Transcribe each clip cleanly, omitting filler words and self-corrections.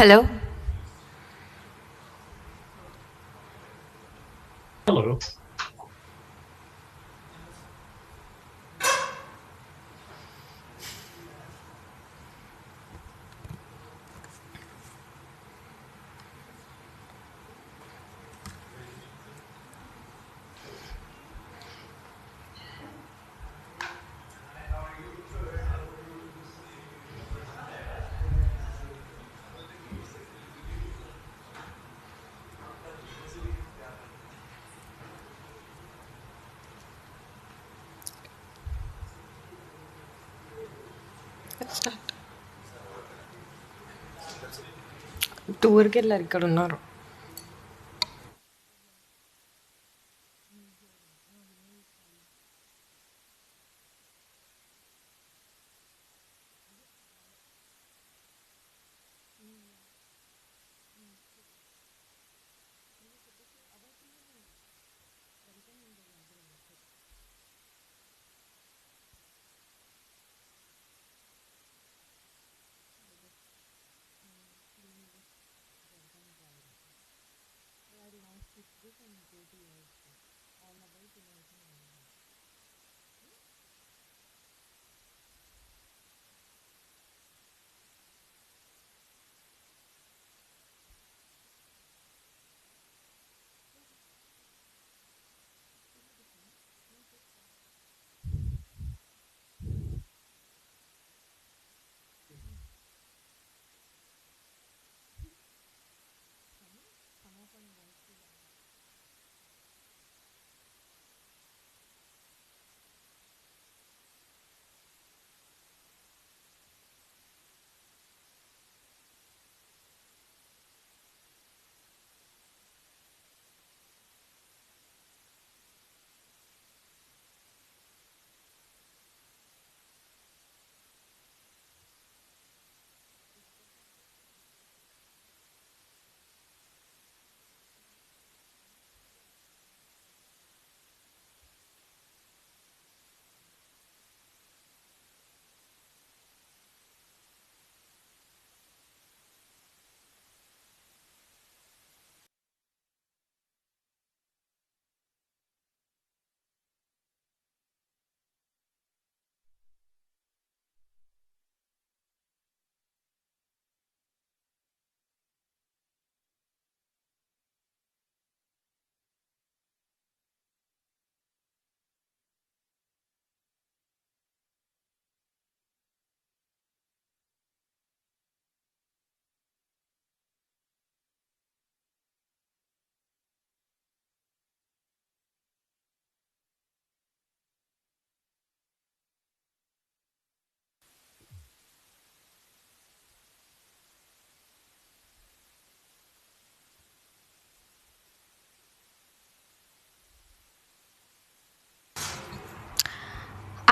Hello. Hello. టూర్కి వెళ్ళారు, ఇక్కడ ఉన్నారు.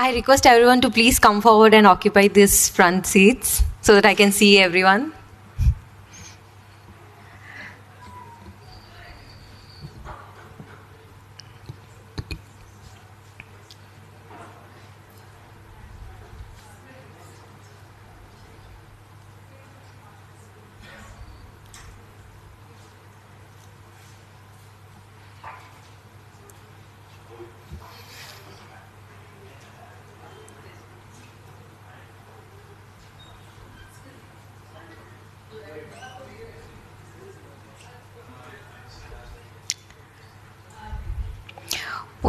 I request everyone to please come forward and occupy these front seats so that I can see everyone.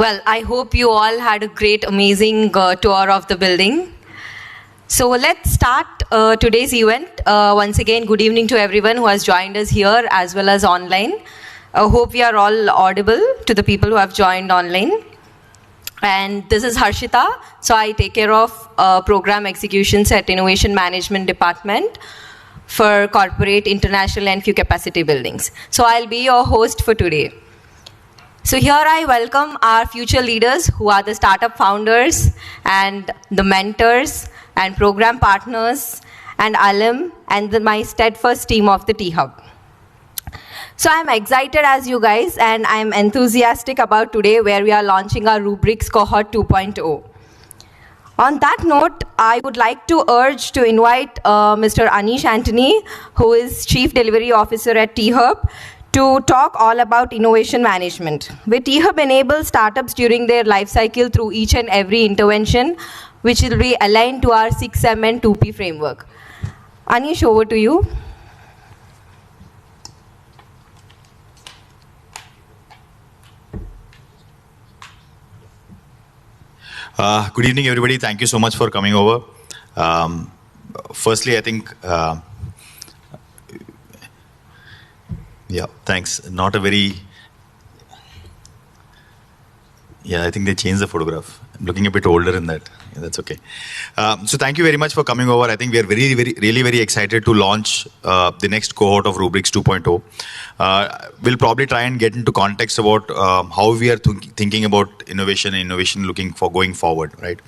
Well, I hope you all had a great, amazing tour of the building. So let's start today's event. Once again, good evening to everyone who has joined us here as well as online. I hope we are all audible to the people who have joined online. And this is Harshita. So I take care of program executions at Innovation Management Department for corporate, international, and few capacity buildings. So I'll be your host for today. So here I welcome our future leaders who are the startup founders and the mentors and program partners and alum and my steadfast team of the T-Hub. So I'm excited as you guys, and I'm enthusiastic about today where we are launching our Rubrix Cohort 2.0. On that note, I would like to urge to invite Mr. Anish Antony, who is Chief Delivery Officer at T-Hub, to talk all about innovation management. Where T-Hub enables startups during their life cycle through each and every intervention, which will be aligned to our 6M and 2P framework. Anish, over to you. Good evening, everybody. Thank you so much for coming over. Firstly, I think, yeah, thanks. Not a very, yeah, I think they changed the photograph. I'm looking a bit older in that. Yeah, that's okay. So thank you very much for coming over. I think we are really very excited to launch the next cohort of Rubrix 2.0. We'll probably try and get into context about how we are thinking about innovation looking for going forward, right?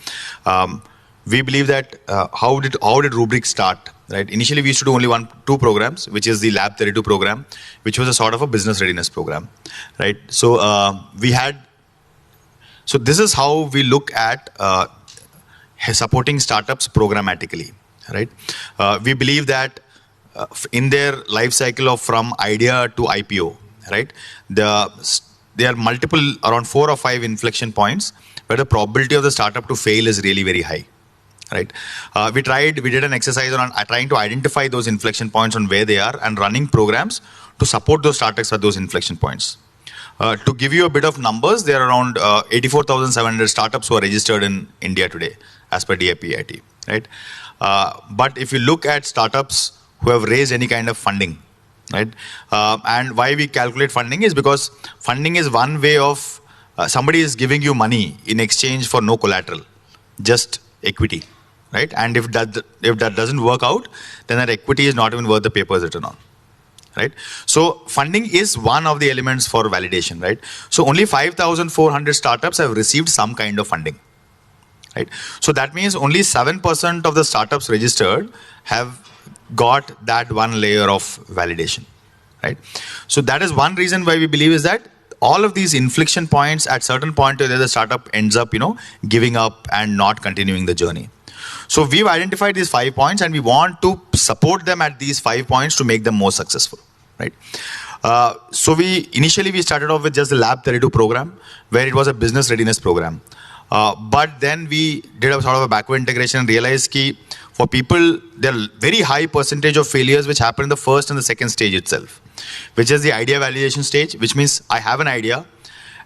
We believe that how did Rubrix start, right? Initially, we used to do only two programs, which is the Lab 32 program, which was a sort of a business readiness program, right? So so this is how we look at supporting startups programmatically, right? We believe that in their life cycle of from idea to IPO, right? There are multiple, around 4 or 5 inflection points where the probability of the startup to fail is really very high, right? We did an exercise on trying to identify those inflection points on where they are and running programs to support those startups at those inflection points. To give you a bit of numbers, there are around 84,700 startups who are registered in India today, as per DAPIT, right? But if you look at startups who have raised any kind of funding, right? And why we calculate funding is because funding is one way of somebody is giving you money in exchange for no collateral, just equity, right? And if that doesn't work out, then that equity is not even worth the paper it's written on. Right? So funding is one of the elements for validation, right? So only 5,400 startups have received some kind of funding, right? So that means only 7% of the startups registered have got that one layer of validation, right? So that is one reason why we believe is that all of these inflection points at certain point the startup ends up, giving up and not continuing the journey. So we've identified these 5 points and we want to support them at these 5 points to make them more successful, right? So initially we started off with just the Lab 32 program where it was a business readiness program. But then we did a sort of a backward integration and realized that for people, there are very high percentage of failures which happen in the first and the second stage itself, which is the idea validation stage, which means I have an idea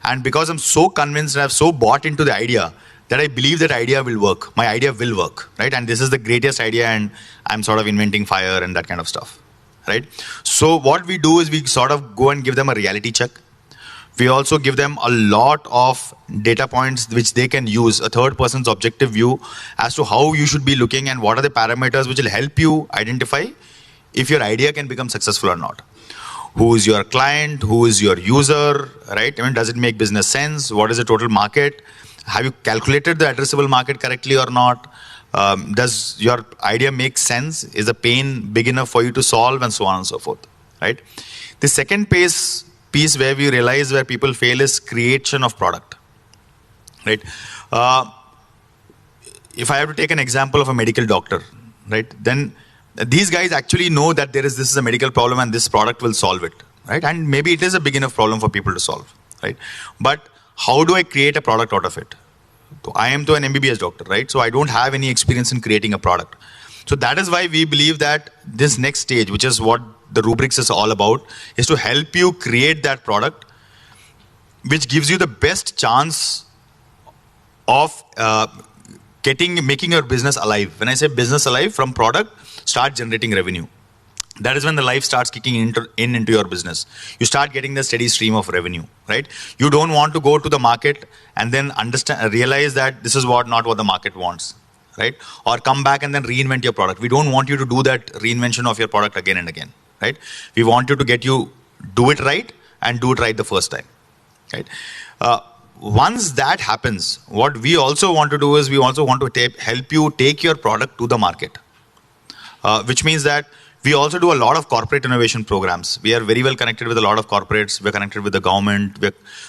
and because I'm so convinced and I've so bought into the idea, that I believe that idea will work. My idea will work, right? And this is the greatest idea and I'm sort of inventing fire and that kind of stuff, right? So what we do is we sort of go and give them a reality check. We also give them a lot of data points which they can use, a third person's objective view as to how you should be looking and what are the parameters which will help you identify if your idea can become successful or not. Who is your client? Who is your user, right? I mean, does it make business sense? What is the total market? Have you calculated the addressable market correctly or not? Does your idea make sense? Is the pain big enough for you to solve and so on and so forth, right? The second piece where we realize where people fail is creation of product, right? If I have to take an example of a medical doctor, right? Then these guys actually know that this is a medical problem and this product will solve it, right? And maybe it is a big enough problem for people to solve, right? But how do I create a product out of it? So I am an MBBS doctor, right? So I don't have any experience in creating a product. So that is why we believe that this next stage, which is what the Rubrix is all about, is to help you create that product, which gives you the best chance of making your business alive. When I say business alive, from product, start generating revenue. That is when the life starts kicking into your business. You start getting the steady stream of revenue, right? You don't want to go to the market and then realize that this is not what the market wants, right? Or come back and then reinvent your product. We don't want you to do that reinvention of your product again and again, right? We want you to do it right and do it right the first time, right? Once that happens, what we also want to do is we also want to help you take your product to the market, which means that we also do a lot of corporate innovation programs. We are very well connected with a lot of corporates. We're connected with the government.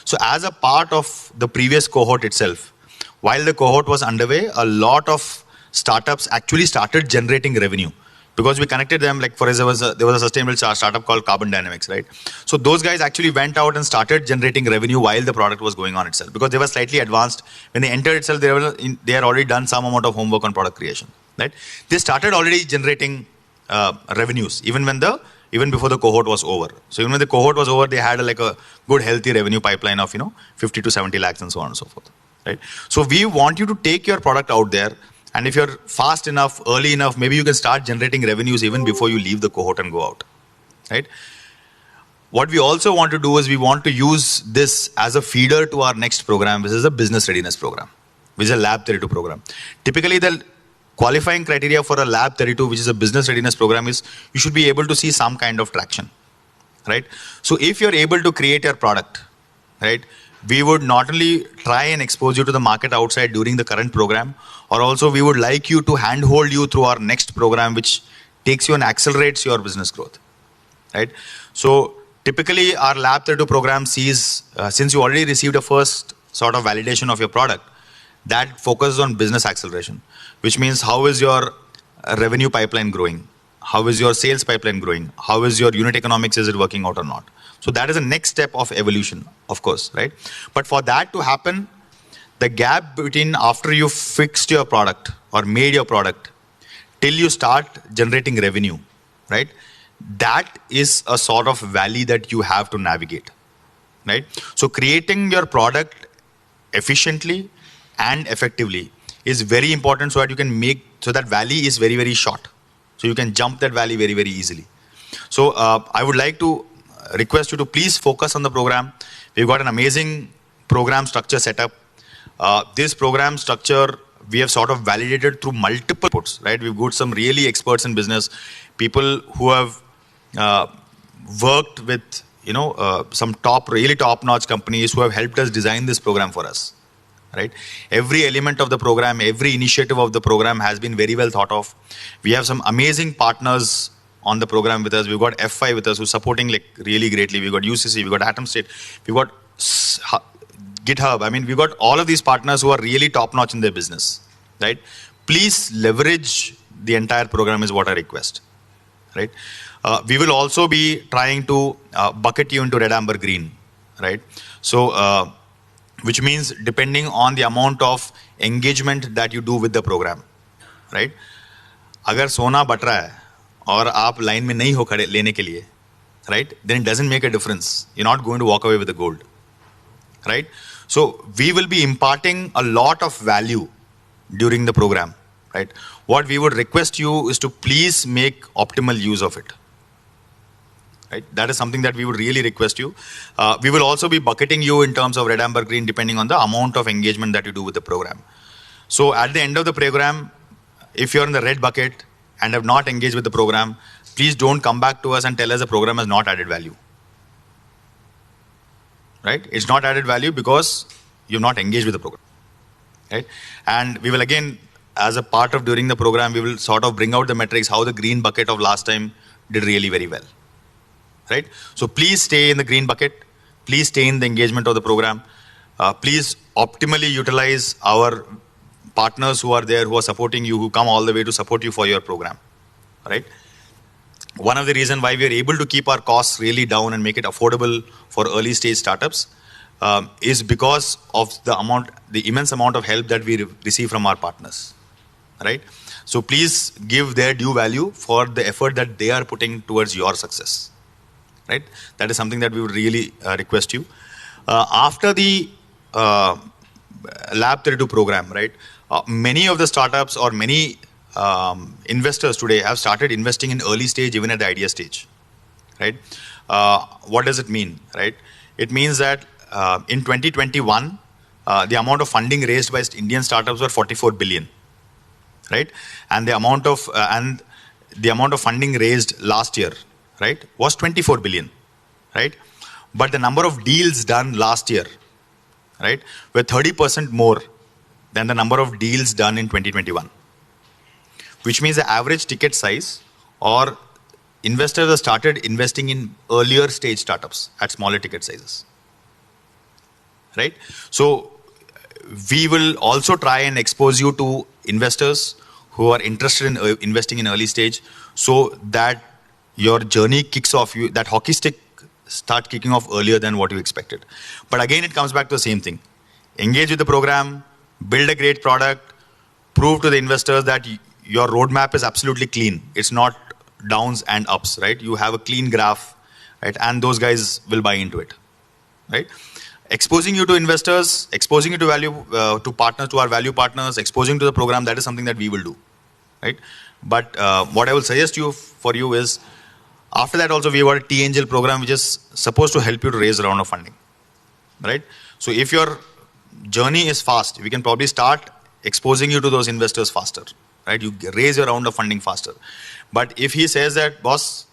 So as a part of the previous cohort itself, while the cohort was underway, a lot of startups actually started generating revenue because we connected them. Like for example, there was a sustainable startup called Carbon Dynamics, right? So those guys actually went out and started generating revenue while the product was going on itself, because they were slightly advanced. When they entered itself, they had already done some amount of homework on product creation, right? They started already generating revenues even before the cohort was over. So even when the cohort was over, they had like a good healthy revenue pipeline of 50 to 70 lakhs and so on and so forth, right? So we want you to take your product out there, and if you're fast enough, early enough, maybe you can start generating revenues even before you leave the cohort and go out, right? What we also want to do is we want to use this as a feeder to our next program, which is a business readiness program, which is a Lab 32 program. Typically, the qualifying criteria for a Lab 32, which is a business readiness program, is you should be able to see some kind of traction, right? So if you're able to create your product, right, we would not only try and expose you to the market outside during the current program, or also we would like you to handhold you through our next program, which takes you and accelerates your business growth, right? So typically our Lab 32 program sees, since you already received a first sort of validation of your product, that focuses on business acceleration, which means how is your revenue pipeline growing? How is your sales pipeline growing? How is your unit economics? Is it working out or not? So that is the next step of evolution, of course, right? But for that to happen, the gap between after you fixed your product or made your product till you start generating revenue, right? That is a sort of valley that you have to navigate, right? So creating your product efficiently and effectively is very important, so that you can make, so that valley is very, very short. So you can jump that valley very, very easily. So I would like to request you to please focus on the program. We've got an amazing program structure set up. This program structure we have sort of validated through multiple inputs, right? We've got some really experts in business, people who have worked with some really top-notch companies who have helped us design this program for us, right? Every element of the program, every initiative of the program has been very well thought of. We have some amazing partners on the program with us. We've got F5 with us, who's supporting like really greatly. We've got UCC, we've got Atom State, we've got GitHub. I mean, we've got all of these partners who are really top-notch in their business, right? Please leverage the entire program is what I request, right? We will also be trying to bucket you into red, amber, green, right? So, which means depending on the amount of engagement that you do with the program, right? अगर सोना but रहा है और आप line में नहीं हो खड़े लेने के लिए, right? Then it doesn't make a difference. You're not going to walk away with the gold, right? So we will be imparting a lot of value during the program, right? What we would request you is to please make optimal use of it, right? That is something that we would really request you. We will also be bucketing you in terms of red, amber, green, depending on the amount of engagement that you do with the program. So at the end of the program, if you're in the red bucket and have not engaged with the program, please don't come back to us and tell us the program has not added value, right? It's not added value because you've not engaged with the program, right? And we will again, as a part of during the program, we will sort of bring out the metrics, how the green bucket of last time did really very well, right? So please stay in the green bucket. Please stay in the engagement of the program. Please optimally utilize our partners who are there, who are supporting you, who come all the way to support you for your program, right? One of the reasons why we are able to keep our costs really down and make it affordable for early stage startups is because of the immense amount of help that we receive from our partners, right? So please give their due value for the effort that they are putting towards your success, right? That is something that we would really request you. After the Lab 32 program, right? Many of the startups or many investors today have started investing in early stage, even at the idea stage, right? What does it mean, right? It means that in 2021, the amount of funding raised by Indian startups were 44 billion, right? And the amount of funding raised last year, right, was 24 billion, right? But the number of deals done last year, right, were 30% more than the number of deals done in 2021. Which means the average ticket size, or investors have started investing in earlier stage startups at smaller ticket sizes, right? So we will also try and expose you to investors who are interested in investing in early stage, so that your journey kicks off, that hockey stick start kicking off earlier than what you expected. But again, it comes back to the same thing. Engage with the program, build a great product, prove to the investors that your roadmap is absolutely clean. It's not downs and ups, right? You have a clean graph, right? And those guys will buy into it, right? Exposing you to investors, exposing you to to partners, to our value partners, exposing to the program, that is something that we will do, right? But what I will suggest for you is, after that also we have a T-Angel program which is supposed to help you to raise a round of funding, right? So if your journey is fast, we can probably start exposing you to those investors faster, right? You raise your round of funding faster. But if he says that, boss,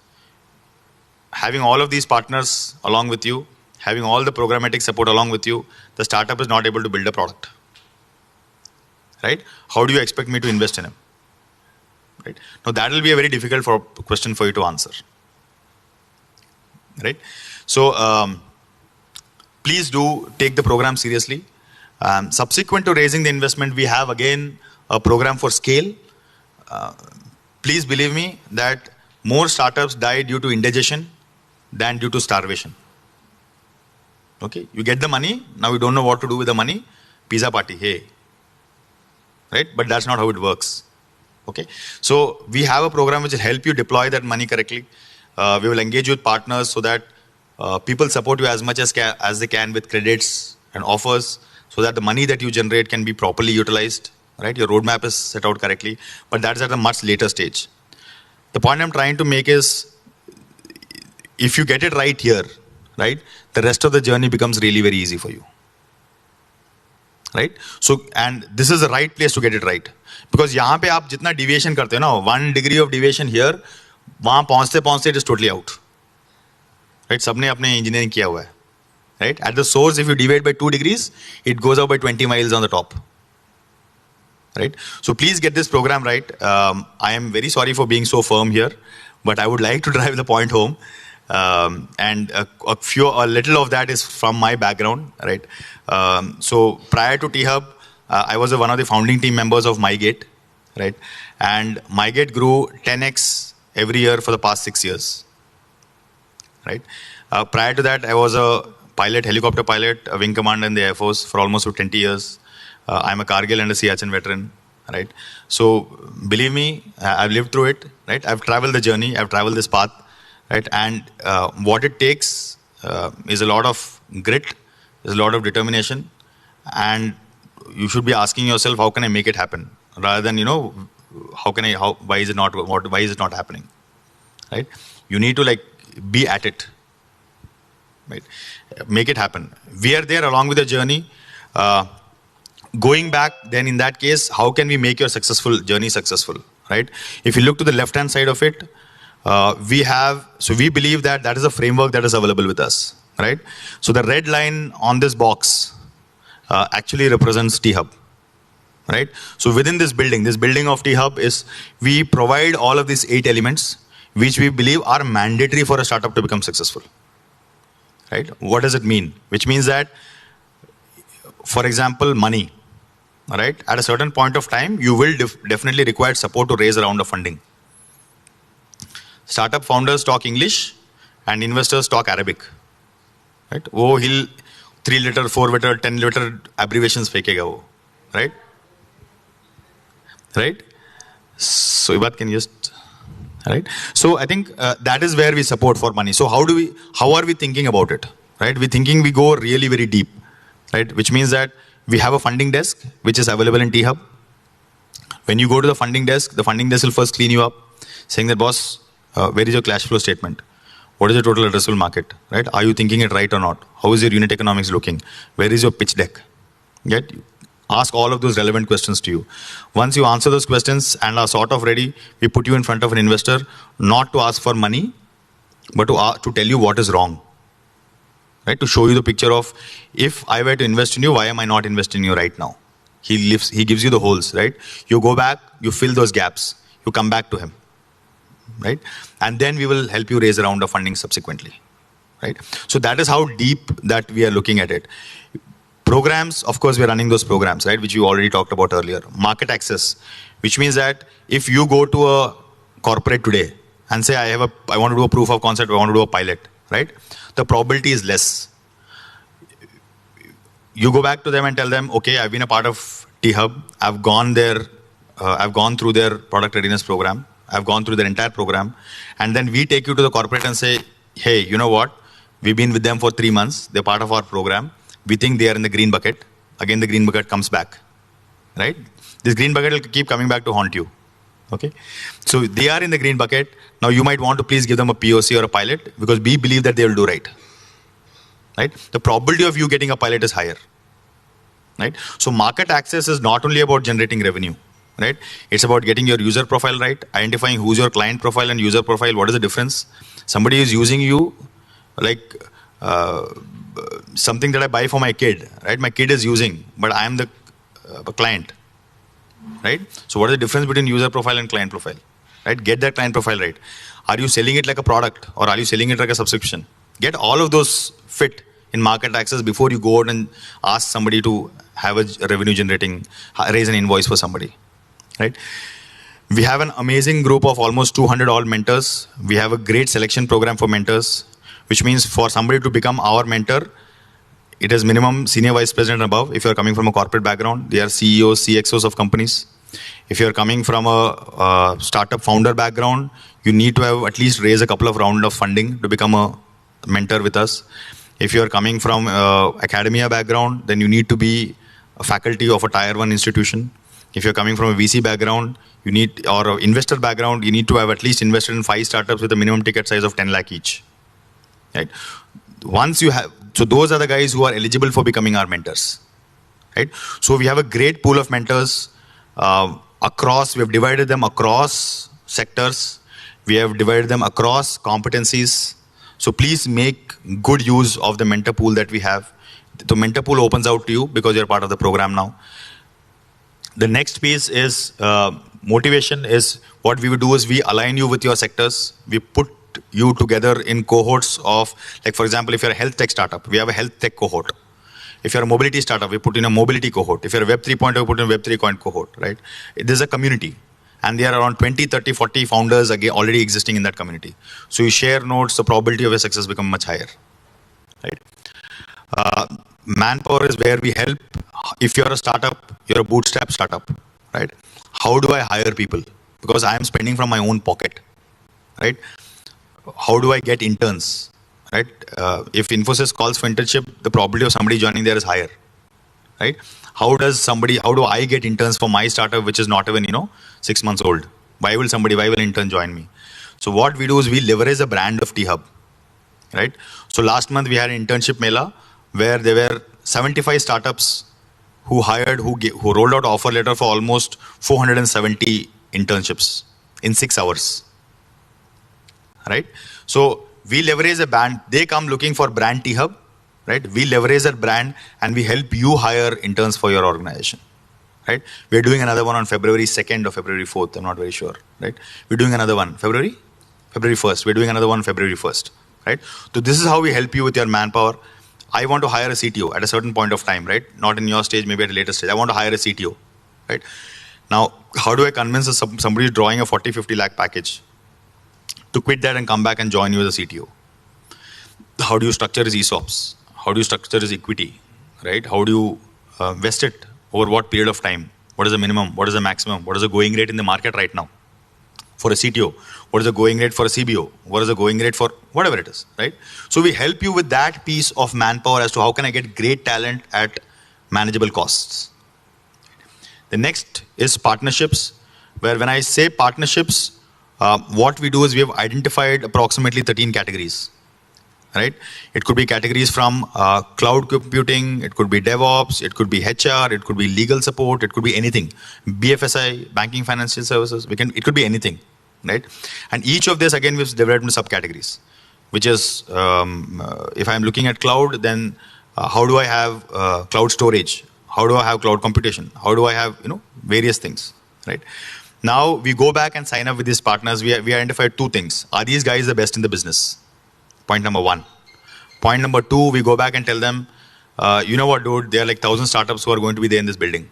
having all of these partners along with you, having all the programmatic support along with you, the startup is not able to build a product, right? How do you expect me to invest in him, right? Now that will be a very difficult question for you to answer, right? So please do take the program seriously. Subsequent to raising the investment, we have again a program for scale. Please believe me that more startups die due to indigestion than due to starvation. Okay, you get the money, now you don't know what to do with the money, pizza party, hey. Right, but that's not how it works. Okay, so we have a program which will help you deploy that money correctly. We will engage with partners so that people support you as much as they can with credits and offers, so that the money that you generate can be properly utilized, right? Your roadmap is set out correctly, but that's at a much later stage. The point I'm trying to make is, if you get it right here, right, the rest of the journey becomes really very easy for you, right? So, and this is the right place to get it right, because यहाँ पे आप जितना deviation करते हो ना, 1 degree of deviation here, वहाँ पहुँचते it is totally out, right? सबने अपने engineering किया हुआ है, right? At the source, if you deviate by 2 degrees, it goes out by 20 miles on the top, right? So please get this program right. I am very sorry for being so firm here, but I would like to drive the point home. And a little of that is from my background, right? So prior to T-Hub, I was one of the founding team members of MyGate, right? And MyGate grew 10x every year for the past 6 years, right? Prior to that, I was a pilot, helicopter pilot, a wing commander in the Air Force for almost 20 years. I'm a Kargil and a Siachen veteran, right? So believe me, I've lived through it, right? I've traveled the journey, I've traveled this path, right? And what it takes is a lot of grit, is a lot of determination, and you should be asking yourself, how can I make it happen? Rather than, why is it not happening, right? You need to be at it, right? Make it happen. We are there along with the journey. Going back, then in that case, how can we make your journey successful, right? If you look to the left-hand side of it, we believe that is a framework that is available with us, right? So the red line on this box actually represents T-Hub, right? So within this building of T-Hub is, we provide all of these 8 elements, which we believe are mandatory for a startup to become successful, right? What does it mean? Which means that, for example, money, right? At a certain point of time, you will definitely require support to raise a round of funding. Startup founders talk English and investors talk Arabic, right? Oh, he'll 3 letter, 4 letter, 10 letter abbreviations फेंकेगा वो, right? Right? So ये बात can just, right? So I think that is where we support for money. So how are we thinking about it, right? We're thinking we go really very deep, right? Which means that we have a funding desk which is available in T-Hub. When you go to the funding desk will first clean you up, saying that, boss, where is your cash flow statement? What is the total addressable market, right? Are you thinking it right or not? How is your unit economics looking? Where is your pitch deck? Ask all of those relevant questions to you. Once you answer those questions and are sort of ready, we put you in front of an investor, not to ask for money, but to tell you what is wrong, right? To show you the picture of, if I were to invest in you, why am I not investing in you right now? He gives you the holes, right? You go back, you fill those gaps, you come back to him, right? And then we will help you raise a round of funding subsequently, right? So that is how deep that we are looking at it. Programs, of course, we're running those programs, right, which we already talked about earlier. Market access, which means that if you go to a corporate today and say, I want to do a proof of concept, I want to do a pilot, right? The probability is less. You go back to them and tell them, okay, I've been a part of T-Hub. I've gone through their product readiness program. I've gone through their entire program. And then we take you to the corporate and say, hey, you know what? We've been with them for 3 months. They're part of our program. We think they are in the green bucket. Again, the green bucket comes back, right? This green bucket will keep coming back to haunt you, okay? So they are in the green bucket. Now you might want to please give them a POC or a pilot because we believe that they will do right, right? The probability of you getting a pilot is higher, right? So market access is not only about generating revenue, right? It's about getting your user profile right, identifying who's your client profile and user profile, what is the difference? Somebody is using you like something that I buy for my kid, right? My kid is using, but I am the client, right? So what is the difference between user profile and client profile, right? Get that client profile right. Are you selling it like a product or are you selling it like a subscription? Get all of those fit in market access before you go out and ask somebody to have a revenue generating, raise an invoice for somebody, right? We have an amazing group of almost 200 all mentors. We have a great selection program for mentors, which means for somebody to become our mentor, it is minimum senior vice president and above. If you're coming from a corporate background, they are CEOs, CXOs of companies. If you're coming from a startup founder background, you need to have at least raise a couple of rounds of funding to become a mentor with us. If you're coming from academia background, then you need to be a faculty of a tier 1 institution. If you're coming from a VC background, you need, or an investor background, you need to have at least invested in 5 startups with a minimum ticket size of 10 lakh each. Right? Once you have, so those are the guys who are eligible for becoming our mentors. Right? So we have a great pool of mentors across, we have divided them across sectors. We have divided them across competencies. So please make good use of the mentor pool that we have. The mentor pool opens out to you because you're part of the program now. The next piece is motivation is what we would do is we align you with your sectors. We put you together in cohorts of, like for example, if you're a health tech startup, we have a health tech cohort. If you're a mobility startup, we put in a mobility cohort. If you're a Web 3.0, we put in a Web 3 cohort, right? There's a community. And there are around 20, 30, 40 founders already existing in that community. So you share notes, the probability of your success become much higher, right? Manpower is where we help. If you're a startup, you're a bootstrap startup, right? How do I hire people? Because I am spending from my own pocket, right? How do I get interns, right? If Infosys calls for internship, the probability of somebody joining there is higher, right? How do I get interns for my startup, which is not even, 6 months old? Why will an intern join me? So what we do is we leverage the brand of T-Hub, right? So last month we had an internship mela where there were 75 startups who rolled out offer letter for almost 470 internships in 6 hours, right? So we leverage a brand. They come looking for brand T-Hub, right? We leverage that brand and we help you hire interns for your organization, right? We're doing another one on February 2nd or February 4th. I'm not very sure, right? We're doing another one. February 1st. We're doing another one February 1st, right? So this is how we help you with your manpower. I want to hire a CTO at a certain point of time, right? Not in your stage, maybe at a later stage. I want to hire a CTO, right? Now, how do I convince somebody drawing a 40, 50 lakh package to quit that and come back and join you as a CTO? How do you structure his ESOPs? How do you structure his equity, right? How do you vest it over what period of time? What is the minimum? What is the maximum? What is the going rate in the market right now for a CTO? What is the going rate for a CBO? What is the going rate for whatever it is, right? So we help you with that piece of manpower as to how can I get great talent at manageable costs. The next is partnerships, where when I say partnerships, what we do is we have identified approximately 13 categories, right? It could be categories from cloud computing, it could be DevOps, it could be HR, it could be legal support, it could be anything. BFSI, banking, financial services, it could be anything, right? And each of this, again, we've developed into subcategories, which is, if I'm looking at cloud, then how do I have cloud storage? How do I have cloud computation? How do I have, various things, right? Now we go back and sign up with these partners. We identified 2 things. Are these guys the best in the business? Point number 1. Point number 2, we go back and tell them, you know what, dude, there are like 1,000 startups who are going to be there in this building,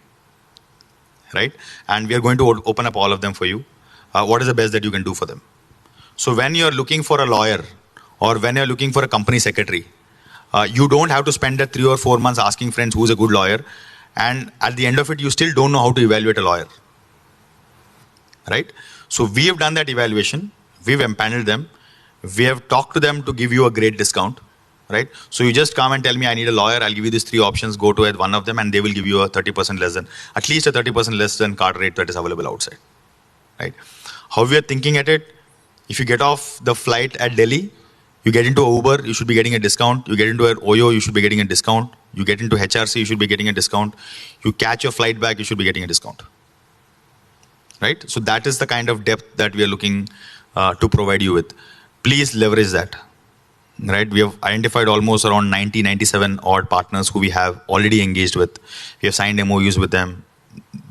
right? And we are going to open up all of them for you. What is the best that you can do for them? So when you're looking for a lawyer or when you're looking for a company secretary, you don't have to spend that 3 or 4 months asking friends who's a good lawyer. And at the end of it, you still don't know how to evaluate a lawyer, right? So we have done that evaluation. We've empaneled them. We have talked to them to give you a great discount, right? So you just come and tell me, I need a lawyer. I'll give you these 3 options. Go to one of them and they will give you a 30% less than, at least a 30% less than card rate that is available outside, right? How we are thinking at it, if you get off the flight at Delhi, you get into Uber, you should be getting a discount. You get into an Oyo, you should be getting a discount. You get into HRC, you should be getting a discount. You catch your flight back, you should be getting a discount. Right? So that is the kind of depth that we are looking to provide you with. Please leverage that. Right? We have identified almost around 90, 97 odd partners who we have already engaged with. We have signed MOUs with them.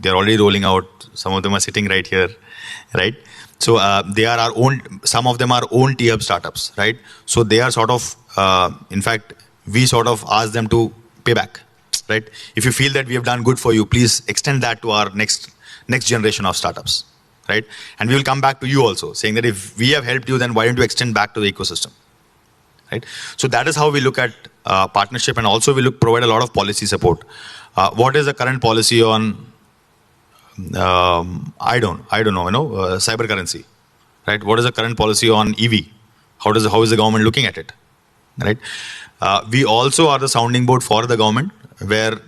They're already rolling out. Some of them are sitting right here. Right? So they are our own, some of them are own T-Hub startups, right? So they are sort of, in fact, we sort of ask them to pay back, right? If you feel that we have done good for you, please extend that to our next generation of startups, right? And we will come back to you also, saying that if we have helped you, then why don't you extend back to the ecosystem, right? So that is how we look at partnership, and also we provide a lot of policy support. What is the current policy on I don't know, cyber currency, right? What is the current policy on EV? How is the government looking at it, right? We also are the sounding board for the government, where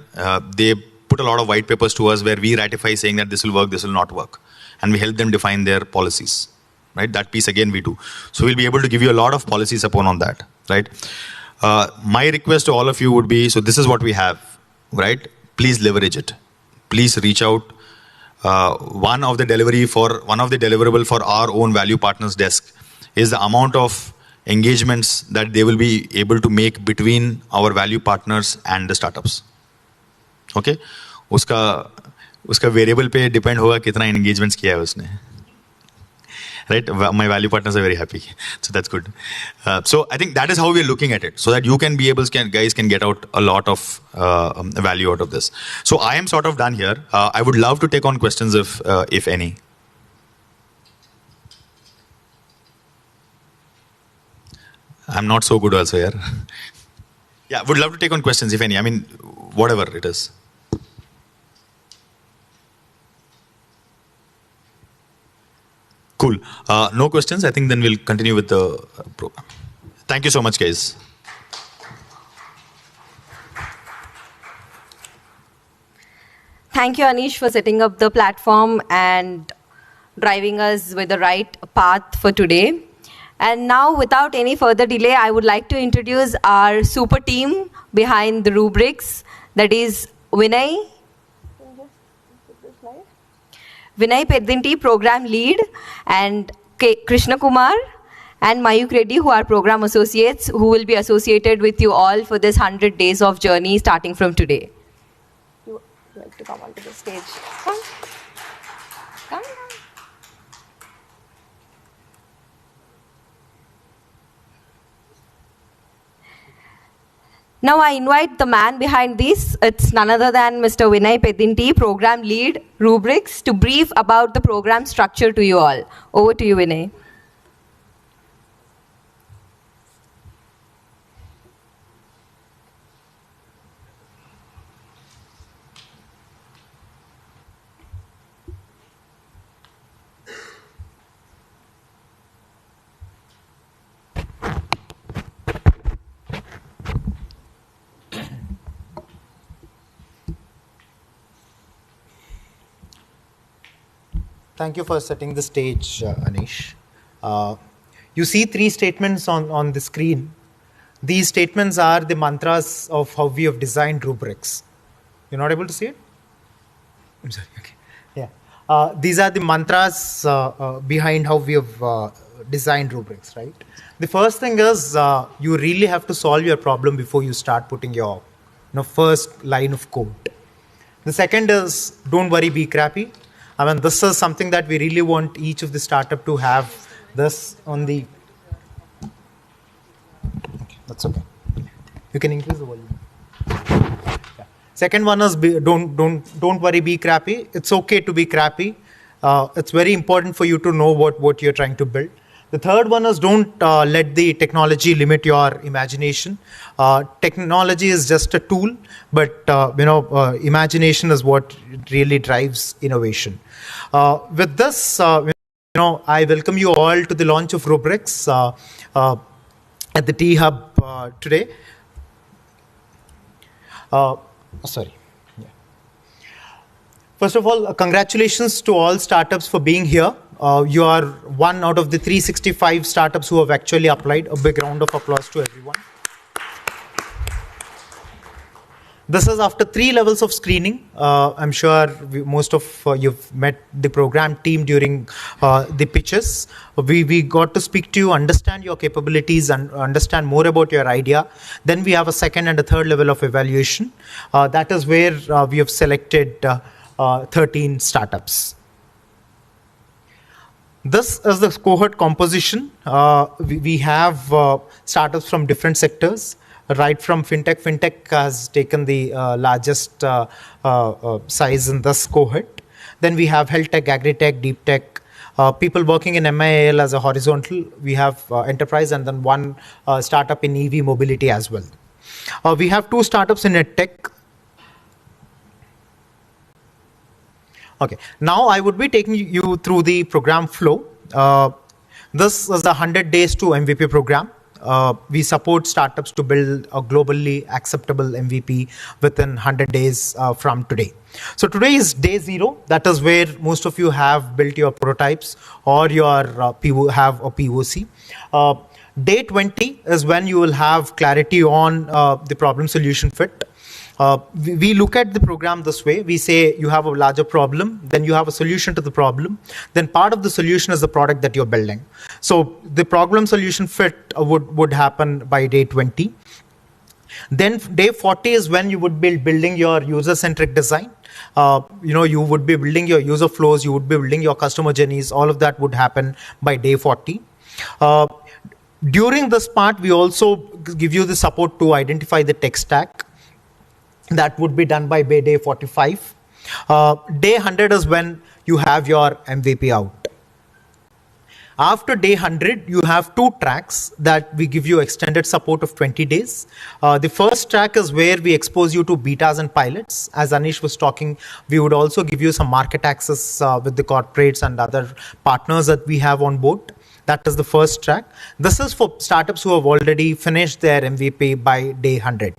they put a lot of white papers to us where we ratify saying that this will work, this will not work. And we help them define their policies, right? That piece again we do. So we'll be able to give you a lot of policy support on that, right? My request to all of you would be, so this is what we have, right? Please leverage it. Please reach out. One of the deliverable for our own value partners desk is the amount of engagements that they will be able to make between our value partners and the startups. Okay? उसका variable पे depend होगा कितना engagements किया है उसने. Right? My value partners are very happy. So that's good. So I think that is how we're looking at it, so that you can be able, guys can get out a lot of value out of this. So I am sort of done here. I would love to take on questions if any. I'm not so good also here. Yeah, would love to take on questions if any. I mean, whatever it is. Cool. No questions. I think then we'll continue with the program. Thank you so much, guys. Thank you, Anish, for setting up the platform and driving us with the right path for today. And now, without any further delay, I would like to introduce our super team behind the Rubrix. That is Vinay Peddinti, Program Lead, and Krishna Kumar and Mayuk Reddy, who are Program Associates, who will be associated with you all for this 100 days of journey starting from today. You would like to come onto the stage? Come. Come. Now I invite the man behind this. It's none other than Mr. Vinay Peddinti, Program Lead, Rubrix, to brief about the program structure to you all. Over to you, Vinay. Thank you for setting the stage, Anish. You see 3 statements on the screen. These statements are the mantras of how we have designed Rubrix. You're not able to see it? I'm sorry. Okay. Yeah. These are the mantras behind how we have designed Rubrix, right? The first thing is you really have to solve your problem before you start putting your first line of code. The second is don't worry, be crappy. I mean, this is something that we really want each of the startup to have this on the... Okay, that's okay. You can increase the volume. Second one is don't worry, be crappy. It's okay to be crappy. It's very important for you to know what you're trying to build. The third one is don't let the technology limit your imagination. Technology is just a tool, but imagination is what really drives innovation. With this, I welcome you all to the launch of Rubrix at the T Hub today. Sorry. Yeah. First of all, congratulations to all startups for being here. You are one out of the 365 startups who have actually applied. A big round of applause to everyone. This is after 3 levels of screening. I'm sure most of you've met the program team during the pitches. We got to speak to you, understand your capabilities, and understand more about your idea. Then we have a second and a third level of evaluation. That is where we have selected 13 startups. This is the cohort composition. We have startups from different sectors. Right from fintech. Fintech has taken the largest size in this cohort. Then we have health tech, agri-tech, deep tech, people working in MIAL as a horizontal. We have enterprise, and then one startup in EV mobility as well. We have 2 startups in EdTech. Okay, now I would be taking you through the program flow. This is the 100 days to MVP program. We support startups to build a globally acceptable MVP within 100 days from today. So today is day 0. That is where most of you have built your prototypes or your have a POC. Day 20 is when you will have clarity on the problem solution fit. We look at the program this way. We say you have a larger problem, then you have a solution to the problem. Then part of the solution is the product that you're building. So the problem solution fit would happen by day 20. Then day 40 is when you would be building your user-centric design. You would be building your user flows, you would be building your customer journeys. All of that would happen by day 40. During this part, we also give you the support to identify the tech stack. That would be done by day 45. Day 100 is when you have your MVP out. After day 100, you have 2 tracks that we give you extended support of 20 days. The first track is where we expose you to betas and pilots. As Anish was talking, we would also give you some market access with the corporates and other partners that we have on board. That is the first track. This is for startups who have already finished their MVP by day 100.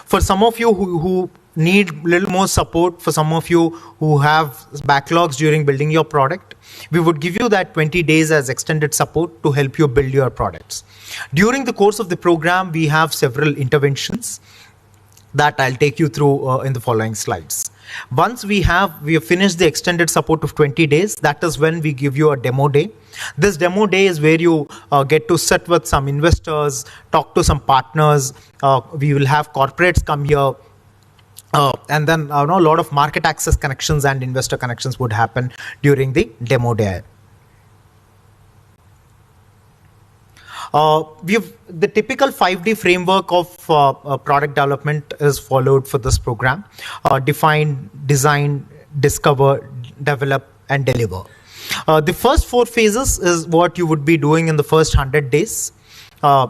For some of you who need a little more support, for some of you who have backlogs during building your product, we would give you that 20 days as extended support to help you build your products. During the course of the program, we have several interventions that I'll take you through in the following slides. Once we have finished the extended support of 20 days, that is when we give you a demo day. This demo day is where you get to sit with some investors, talk to some partners. We will have corporates come here. And then a lot of market access connections and investor connections would happen during the demo day. The typical 5D framework of product development is followed for this program. Define, design, discover, develop, and deliver. The first 4 phases is what you would be doing in the first 100 days. The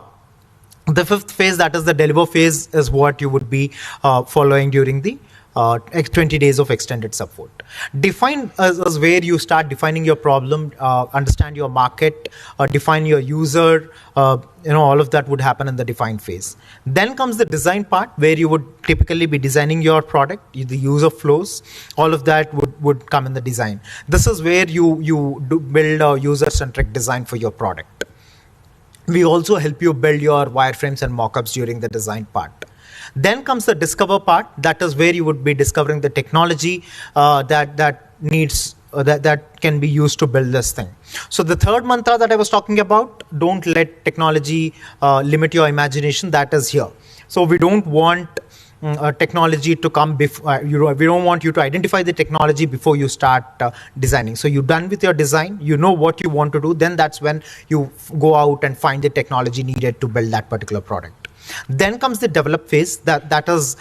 5th phase, that is the deliver phase, is what you would be following during the 20 days of extended support. Define is where you start defining your problem, understand your market, define your user, all of that would happen in the define phase. Then comes the design part, where you would typically be designing your product, the user flows, all of that would come in the design. This is where you build a user-centric design for your product. We also help you build your wireframes and mockups during the design part. Then comes the discover part. That is where you would be discovering the technology that can be used to build this thing. So the third mantra that I was talking about, don't let technology limit your imagination, that is here. So we don't want technology to come before, we don't want you to identify the technology before you start designing. So you're done with your design, you know what you want to do, then that's when you go out and find the technology needed to build that particular product. Then comes the develop phase. That is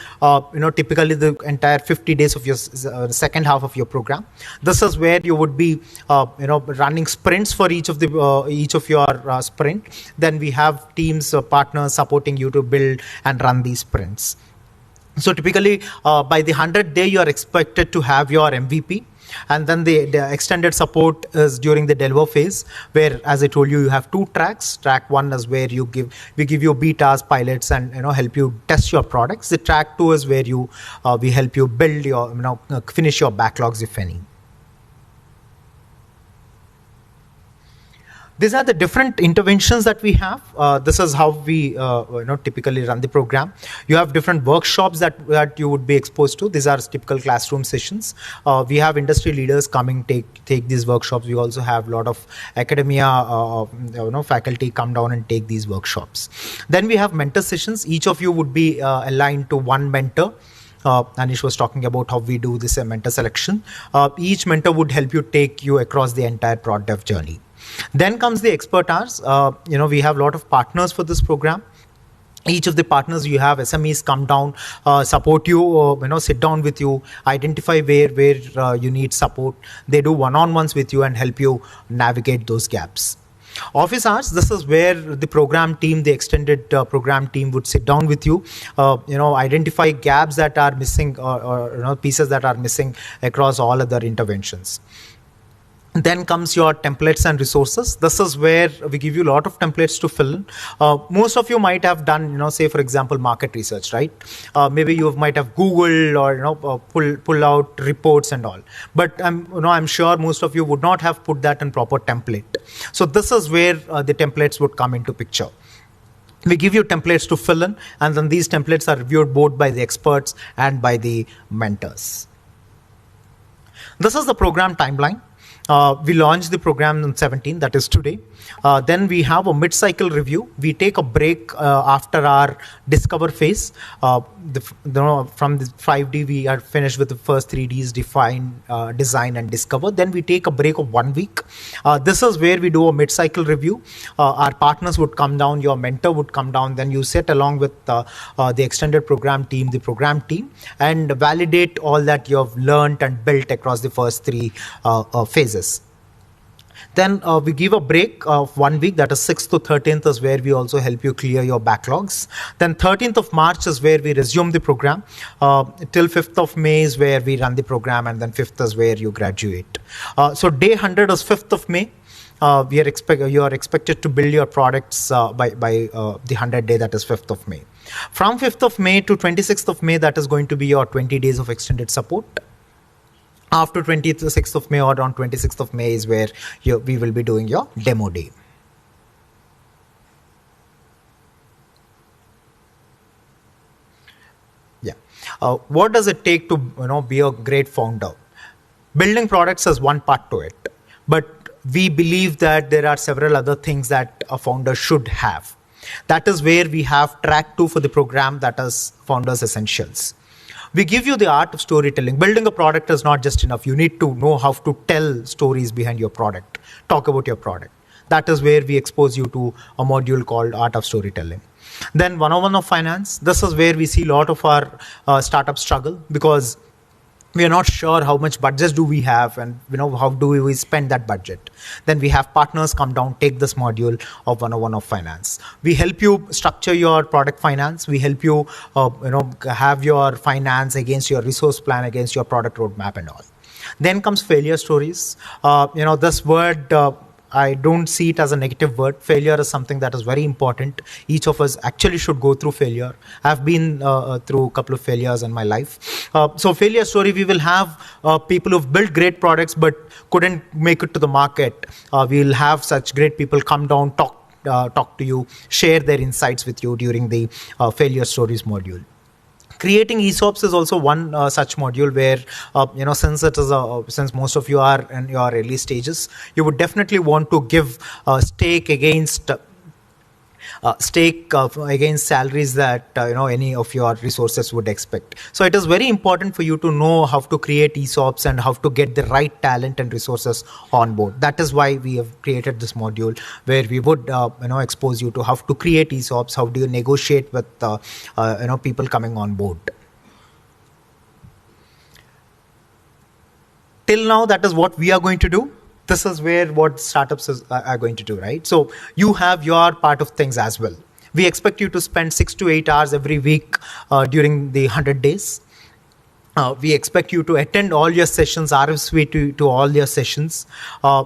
typically the entire 50 days of your second half of your program. This is where you would be running sprints for each of your sprint. Then we have teams partners supporting you to build and run these sprints. So typically by the 100th day you are expected to have your MVP. And then the extended support is during the deliver phase, where, as I told you, you have 2 tracks. Track 1 is where we give you betas, pilots, and help you test your products. The track 2 is where we help you build your finish your backlogs, if any. These are the different interventions that we have. This is how we typically run the program. You have different workshops that you would be exposed to. These are typical classroom sessions. We have industry leaders coming take these workshops. We also have a lot of academia faculty come down and take these workshops. Then we have mentor sessions. Each of you would be aligned to one mentor. Anish was talking about how we do this mentor selection. Each mentor would help take you across the entire product dev journey. Then comes the expert hours. We have a lot of partners for this program. Each of the partners, you have SMEs come down, support you, sit down with you, identify where you need support. They do one-on-ones with you and help you navigate those gaps. Office hours, this is where the program team, the extended program team would sit down with you, identify gaps that are missing or pieces that are missing across all other interventions. Then comes your templates and resources. This is where we give you a lot of templates to fill in. Most of you might have done, say for example, market research, right? Maybe you might have Googled or pull out reports and all. But I'm sure most of you would not have put that in proper template. So this is where the templates would come into picture. We give you templates to fill in, and then these templates are reviewed both by the experts and by the mentors. This is the program timeline. We launched the program on 17, that is today. Then we have a mid-cycle review. We take a break after our discover phase. From the 5D, we are finished with the first 3Ds, define, design, and discover. Then we take a break of 1 week. This is where we do a mid-cycle review. Our partners would come down, your mentor would come down, then you sit along with the extended program team, and validate all that you have learned and built across the first 3 phases. Then we give a break of 1 week, that is 6th to 13th is where we also help you clear your backlogs. Then 13th of March is where we resume the program. Till 5th of May is where we run the program, and then 5th is where you graduate. So day 100 is 5th of May. You are expected to build your products by the 100 day, that is 5th of May. From 5th of May to 26th of May, that is going to be your 20 days of extended support. After 26th of May or on 26th of May is where we will be doing your demo day. Yeah. What does it take to be a great founder? Building products is one part to it, but we believe that there are several other things that a founder should have. That is where we have track 2 for the program, that is Founders Essentials. We give you the art of storytelling. Building a product is not just enough. You need to know how to tell stories behind your product, talk about your product. That is where we expose you to a module called Art of Storytelling. Then 101 of Finance. This is where we see a lot of our startups struggle, because we are not sure how much budget do we have, and how do we spend that budget. Then we have partners come down, take this module of 101 of Finance. We help you structure your product finance. We help you have your finance against your resource plan, against your product roadmap and all. Then comes failure stories. This word, I don't see it as a negative word. Failure is something that is very important. Each of us actually should go through failure. I've been through a couple of failures in my life. So failure story, we will have people who've built great products but couldn't make it to the market. We'll have such great people come down, talk to you, share their insights with you during the failure stories module. Creating ESOPs is also one such module where, since most of you are in your early stages, you would definitely want to give a stake against stake against salaries that any of your resources would expect. So it is very important for you to know how to create ESOPs and how to get the right talent and resources on board. That is why we have created this module where we would expose you to how to create ESOPs, how do you negotiate with people coming on board. Till now, that is what we are going to do. This is where what startups are going to do, right? So you have your part of things as well. We expect you to spend 6 to 8 hours every week during the 100 days. We expect you to attend all your sessions, RSVP to all your sessions.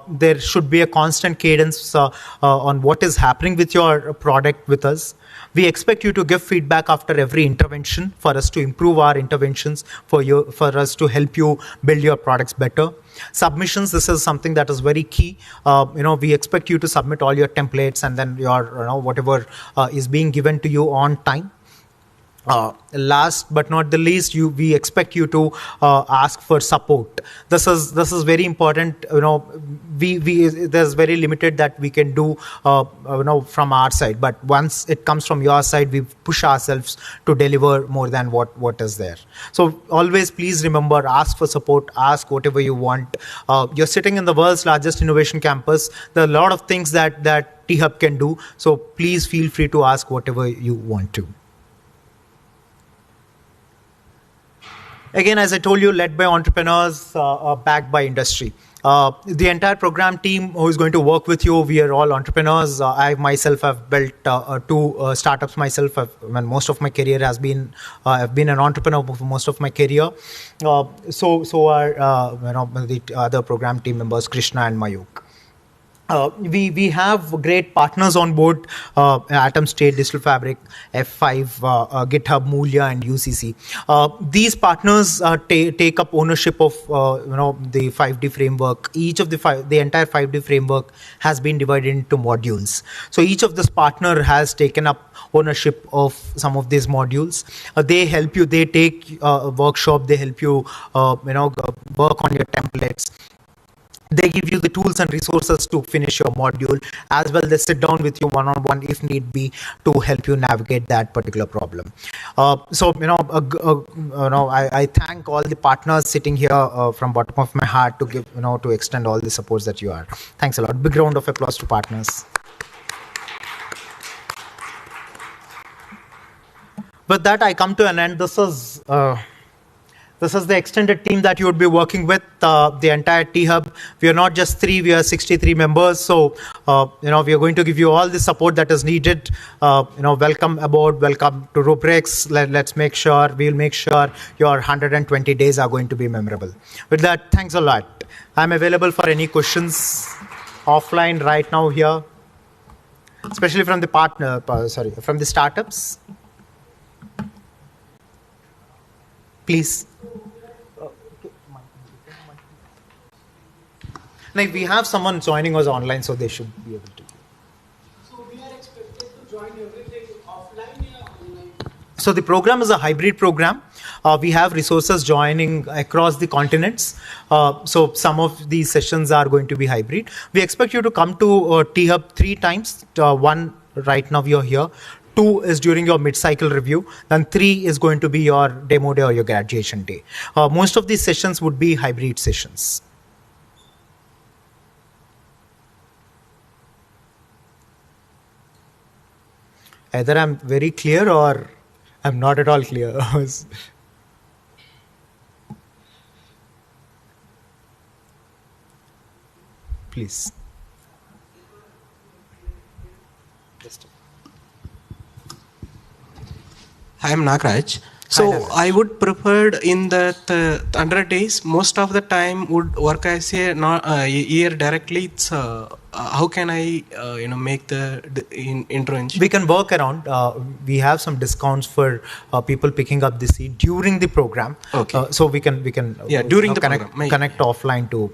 There should be a constant cadence on what is happening with your product with us. We expect you to give feedback after every intervention for us to improve our interventions, for us to help you build your products better. Submissions, this is something that is very key. We expect you to submit all your templates and then your whatever is being given to you on time. Last but not the least, we expect you to ask for support. This is very important. There's very limited that we can do from our side, but once it comes from your side, we push ourselves to deliver more than what is there. So always please remember, ask for support, ask whatever you want. You're sitting in the world's largest innovation campus. There are a lot of things that T-Hub can do, so please feel free to ask whatever you want to. Again, as I told you, led by entrepreneurs, backed by industry. The entire program team who is going to work with you, we are all entrepreneurs. I myself have built 2 startups myself. Most of my career has been, I've been an entrepreneur for most of my career. So are the other program team members, Krishna and Mayuk. We have great partners on board, Atom State, Digital Fabric, F5, GitHub, Moolia, and UCC. These partners take up ownership of the 5D framework. Each of the entire 5D framework has been divided into modules. So each of this partner has taken up ownership of some of these modules. They help you. They take a workshop. They help you work on your templates. They give you the tools and resources to finish your module. As well, they sit down with you one-on-one if need be to help you navigate that particular problem. I thank all the partners sitting here from bottom of my heart to give to extend all the supports that you are. Thanks a lot. Big round of applause to partners. With that, I come to an end. This is the extended team that you would be working with, the entire T-Hub. We are not just 3, we are 63 members. So, we are going to give you all the support that is needed. Welcome aboard, welcome to Rubrix. We'll make sure your 120 days are going to be memorable. With that, thanks a lot. I'm available for any questions offline right now here, especially from the from the startups. Please. Like we have someone joining us online, so they should be able to. So we are expected to join everything offline or online? So the program is a hybrid program. We have resources joining across the continents. So some of these sessions are going to be hybrid. We expect you to come to T-Hub 3 times. 1, right now you're here. 2 is during your mid-cycle review. Then 3 is going to be your demo day or your graduation day. Most of these sessions would be hybrid sessions. Either I'm very clear or I'm not at all clear. Please. I am Nagraj. So I would prefer in that 100 days, most of the time would work as a year directly. It's how can I make the intervention? We can work around. We have some discounts for people picking up the seat during the program. Okay. So we can during the connect program. connect offline to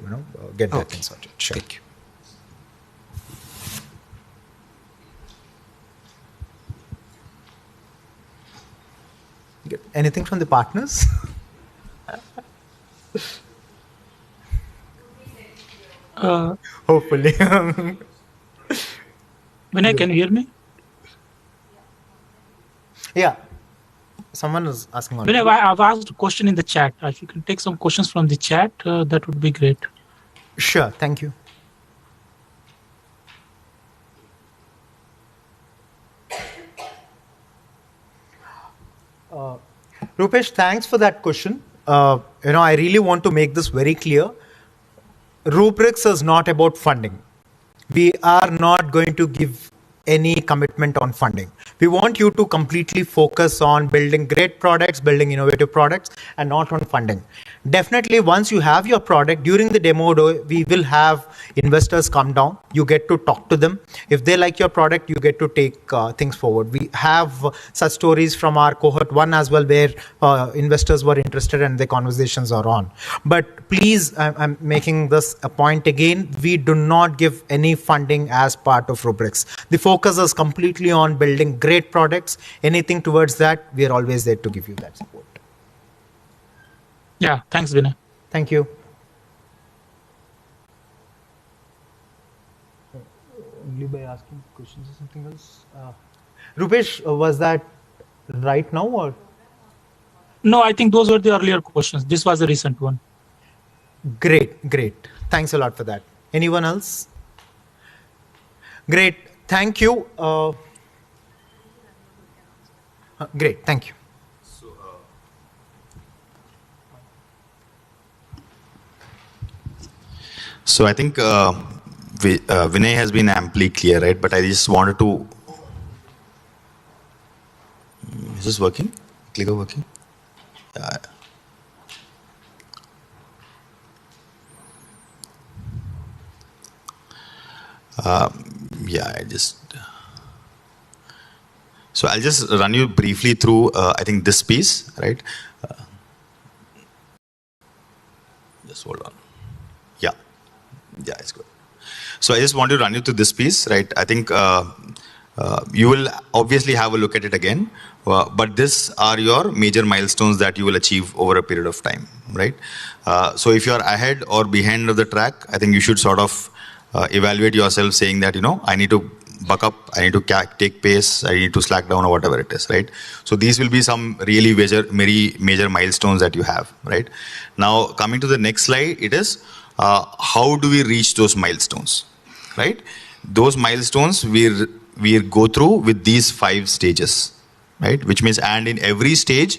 get that Okay. sorted. Sure. Thank you. Good. Anything from the partners? Uh, Hopefully. Vinay, can you hear me? Yeah. Someone is asking on. Vinay, I've asked a question in the chat. If you can take some questions from the chat, that would be great. Sure. Thank you. Rupesh, thanks for that question. I really want to make this very clear. Rubrix is not about funding. We are not going to give any commitment on funding. We want you to completely focus on building great products, building innovative products, and not on funding. Definitely, once you have your product, during the demo, we will have investors come down. You get to talk to them. If they like your product, you get to take things forward. We have such stories from our cohort 1 as well, where investors were interested and the conversations are on. But please, I'm making this a point again. We do not give any funding as part of Rubrix. The focus is completely on building great products. Anything towards that, we are always there to give you that support. Yeah, thanks, Vinay. Thank you. Only by asking questions or something else? Rupesh, was that right now or? No, I think those were the earlier questions. This was the recent one. Great, great. Thanks a lot for that. Anyone else? Great. Thank you. Great. Thank you. So I think Vinay has been amply clear, right? But I just wanted to. Is this working? Clicker working? Yeah, So I'll just run you briefly through, I think, this piece, right? Just hold on. Yeah, it's good. So I just want to run you through this piece, right? I think you will obviously have a look at it again, but these are your major milestones that you will achieve over a period of time, right? So if you're ahead or behind of the track, I think you should sort of evaluate yourself saying that, I need to buck up, I need to take pace, I need to slack down or whatever it is, right? So these will be some really major milestones that you have, right? Now, coming to the next slide, it is how do we reach those milestones, right? Those milestones we go through with these 5 stages, right? Which means, and in every stage,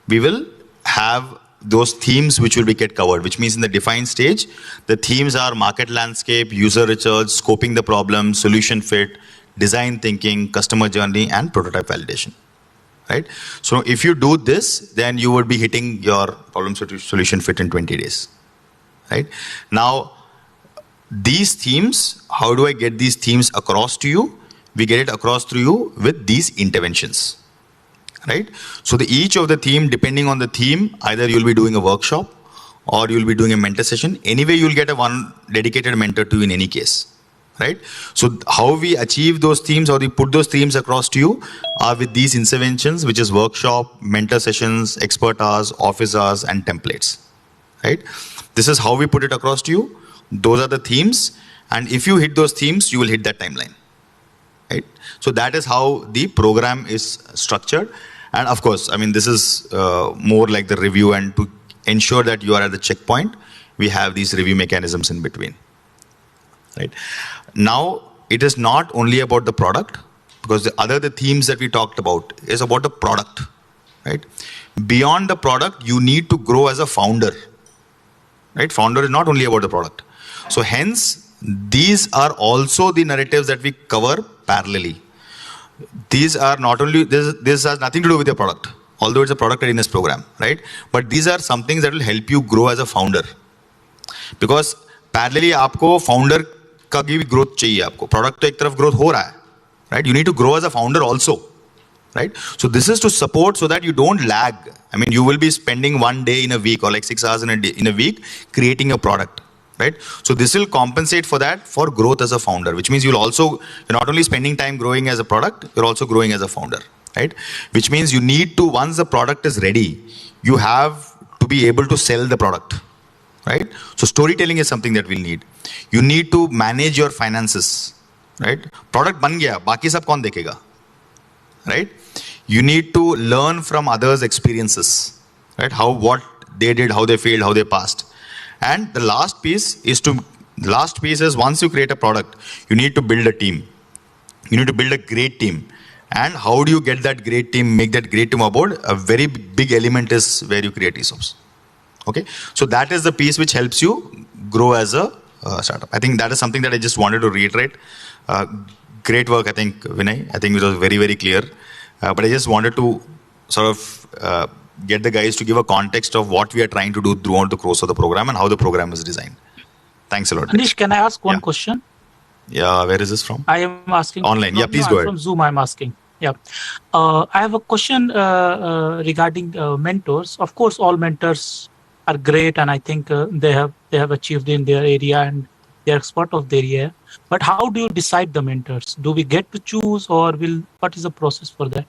we will have those themes which will be get covered, which means in the defined stage, the themes are market landscape, user research, scoping the problem, solution fit, design thinking, customer journey, and prototype validation, right? So if you do this, then you would be hitting your problem solution fit in 20 days, right? Now, these themes, how do I get these themes across to you? We get it across to you with these interventions, right? So each of the theme, depending on the theme, either you'll be doing a workshop or you'll be doing a mentor session. Anyway, you'll get one dedicated mentor to you in any case, right? So how we achieve those themes or we put those themes across to you are with these interventions, which is workshop, mentor sessions, expert hours, office hours, and templates, right? This is how we put it across to you. Those are the themes. And if you hit those themes, you will hit that timeline, right? So that is how the program is structured. And of course, I mean, this is more like the review, and to ensure that you are at the checkpoint, we have these review mechanisms in between, right? Now, it is not only about the product, because the themes that we talked about is about the product, right? Beyond the product, you need to grow as a founder, right? Founder is not only about the product. So hence, these are also the narratives that we cover parallelly. These are not only, this has nothing to do with your product, although it's a product readiness program, right? But these are some things that will help you grow as a founder. Because parallelly, आपको founder का भी growth चाहिए आपको. Product तो एक तरफ growth हो रहा है, right? You need to grow as a founder also, right? So this is to support so that you don't lag. I mean, you will be spending 1 day in a week or like 6 hours in a week creating a product, right? So this will compensate for that, for growth as a founder, which means you're not only spending time growing as a product, you're also growing as a founder, right? Which means you need to, once the product is ready, you have to be able to sell the product, right? So storytelling is something that we'll need. You need to manage your finances, right? Product ban gaya, baki sab kaun dekhega, right? You need to learn from others' experiences, right? What they did, how they failed, how they passed. And the last piece is once you create a product, you need to build a team. You need to build a great team. And how do you get that great team, make that great team aboard? A very big element is where you create ESOPs. Okay, so that is the piece which helps you grow as a startup. I think that is something that I just wanted to reiterate. Great work, I think, Vinay. I think it was very, very clear. But I just wanted to sort of get the guys to give a context of what we are trying to do throughout the course of the program and how the program is designed. Thanks a lot. Anish, can I ask one Yeah. question? Yeah, where is this from? I am asking Online. Yeah, please no, go ahead. From Zoom, I'm asking. Yeah. I have a question regarding mentors. Of course, all mentors are great, and I think they have achieved in their area and they're expert of their area. But how do you decide the mentors? Do we get to choose, or what is the process for that?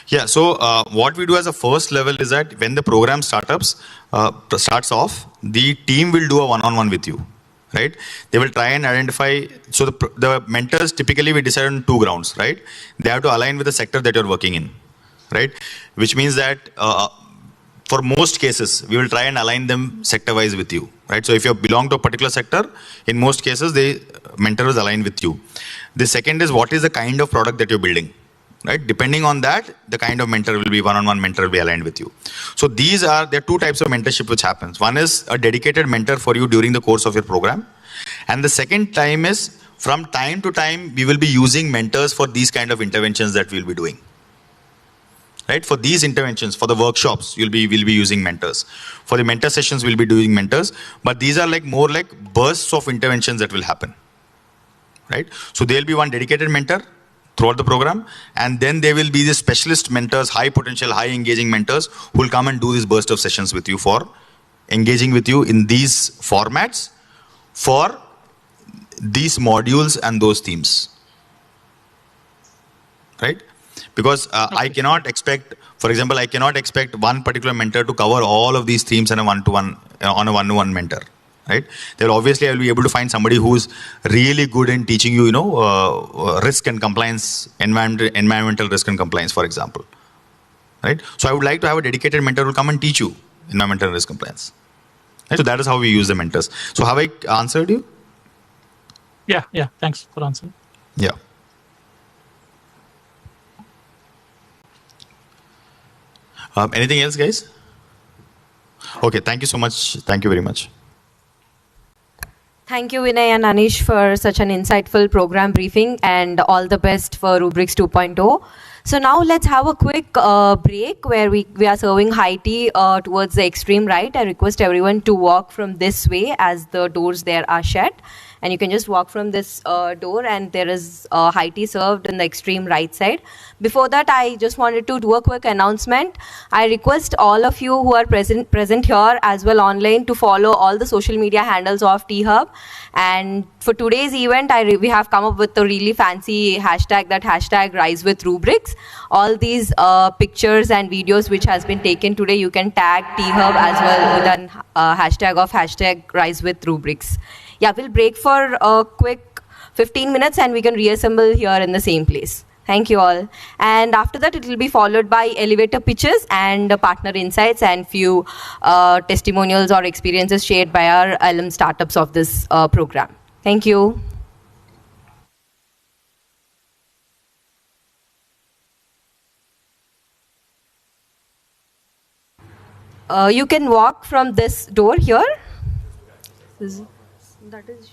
Yeah, so what we do as a first level is that when the program starts off, the team will do a one-on-one with you, right? They will try and identify. So the mentors typically we decide on two grounds, right? They have to align with the sector that you're working in, right? Which means that for most cases, we will try and align them sector-wise with you, right? So if you belong to a particular sector, in most cases, the mentor is aligned with you. The second is what is the kind of product that you're building, right? Depending on that, the kind of mentor will be one-on-one mentor will be aligned with you. So there are two types of mentorship which happens. One is a dedicated mentor for you during the course of your program. And the second time is from time to time, we will be using mentors for these kind of interventions that we'll be doing. Right? For these interventions, for the workshops, we'll be using mentors. For the mentor sessions, we'll be doing mentors. But these are more like bursts of interventions that will happen. Right? So there'll be one dedicated mentor throughout the program, and then there will be the specialist mentors, high potential, high engaging mentors who will come and do this burst of sessions with you for engaging with you in these formats for these modules and those themes. Right? Because I cannot expect, for example, I cannot expect one particular mentor to cover all of these themes on a one-to-one mentor. Right? They'll obviously I'll be able to find somebody who's really good in teaching you, risk and compliance, environmental risk and compliance, for example. Right? So I would like to have a dedicated mentor who will come and teach you environmental risk compliance. Right? So that is how we use the mentors. So have I answered you? Yeah. Thanks for answering. Yeah. Anything else, guys? Okay, thank you so much. Thank you very much. Thank you, Vinay and Anish, for such an insightful program briefing, and all the best for Rubrix 2.0. So now let's have a quick break where we are serving high tea towards the extreme right. I request everyone to walk from this way as the doors there are shut. And you can just walk from this door, and there is high tea served in the extreme right side. Before that, I just wanted to do a quick announcement. I request all of you who are present here as well online to follow all the social media handles of Tea Hub. And for today's event, we have come up with a really fancy hashtag, that hashtag Rise with Rubrix. All these pictures and videos which has been taken today, you can tag Tea Hub as well with a hashtag Rise with Rubrix. Yeah, we'll break for a quick 15 minutes and we can reassemble here in the same place. Thank you all. And after that, it will be followed by elevator pitches and partner insights and few testimonials or experiences shared by our alum startups of this program. Thank you. You can walk from this door here. That is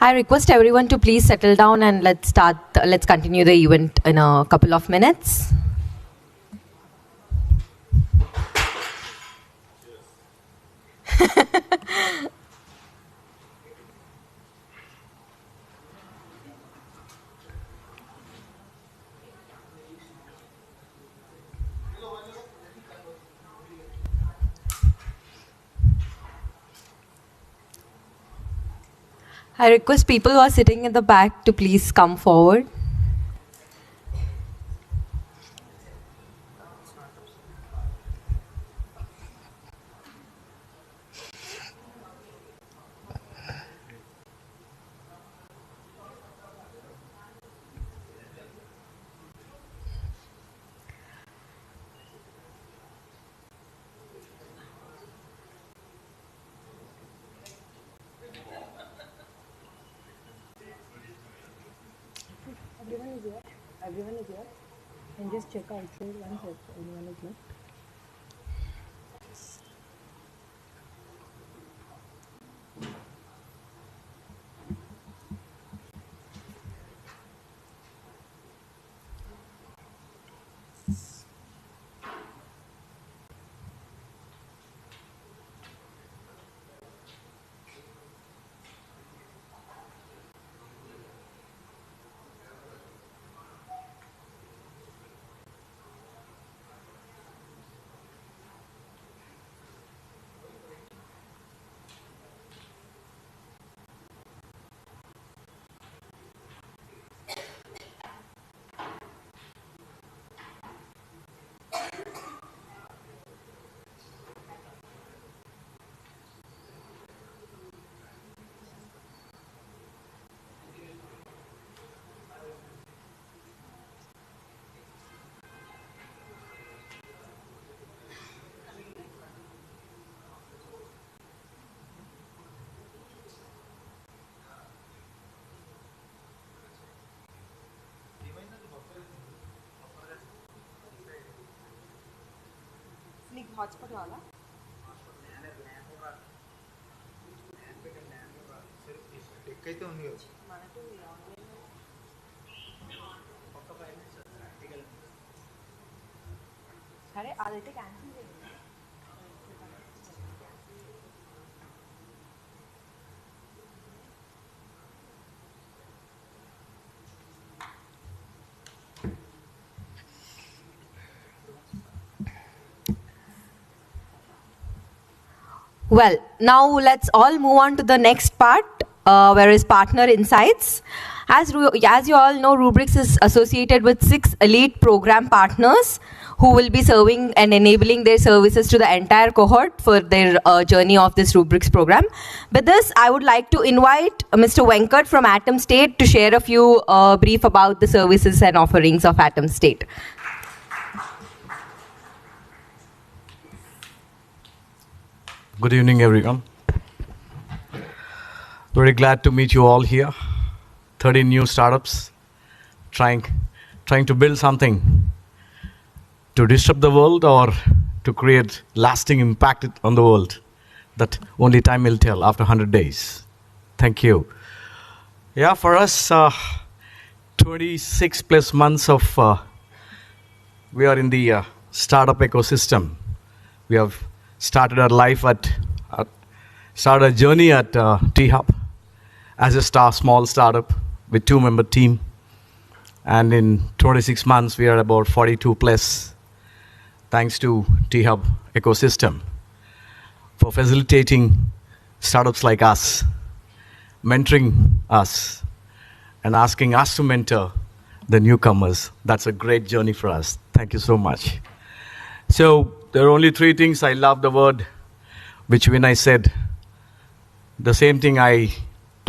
I request everyone to please settle down and let's continue the event in a couple of minutes. I request people who are sitting in the back to please come forward. Everyone is here. And just check outside once everyone is here. Hotspot wala? అరే అదైతే cancel చేయండి. Well, now let's all move on to the next part, where is partner insights. As you all know, Rubrix is associated with 6 elite program partners who will be serving and enabling their services to the entire cohort for their journey of this Rubrix program. With this, I would like to invite Mr. Venkat from Atom State to share a few brief about the services and offerings of Atom State. Good evening, everyone. Very glad to meet you all here. 30 new startups trying to build something to disrupt the world or to create lasting impact on the world. That only time will tell after 100 days. Thank you. Yeah, for us, 26 plus months of we are in the startup ecosystem. We have started our life started a journey at T-Hub as a small startup with 2-member team. And in 26 months, we are about 42 plus, thanks to T-Hub ecosystem for facilitating startups like us, mentoring us, and asking us to mentor the newcomers. That's a great journey for us. Thank you so much. So there are only 3 things I love the word, which when I said, the same thing I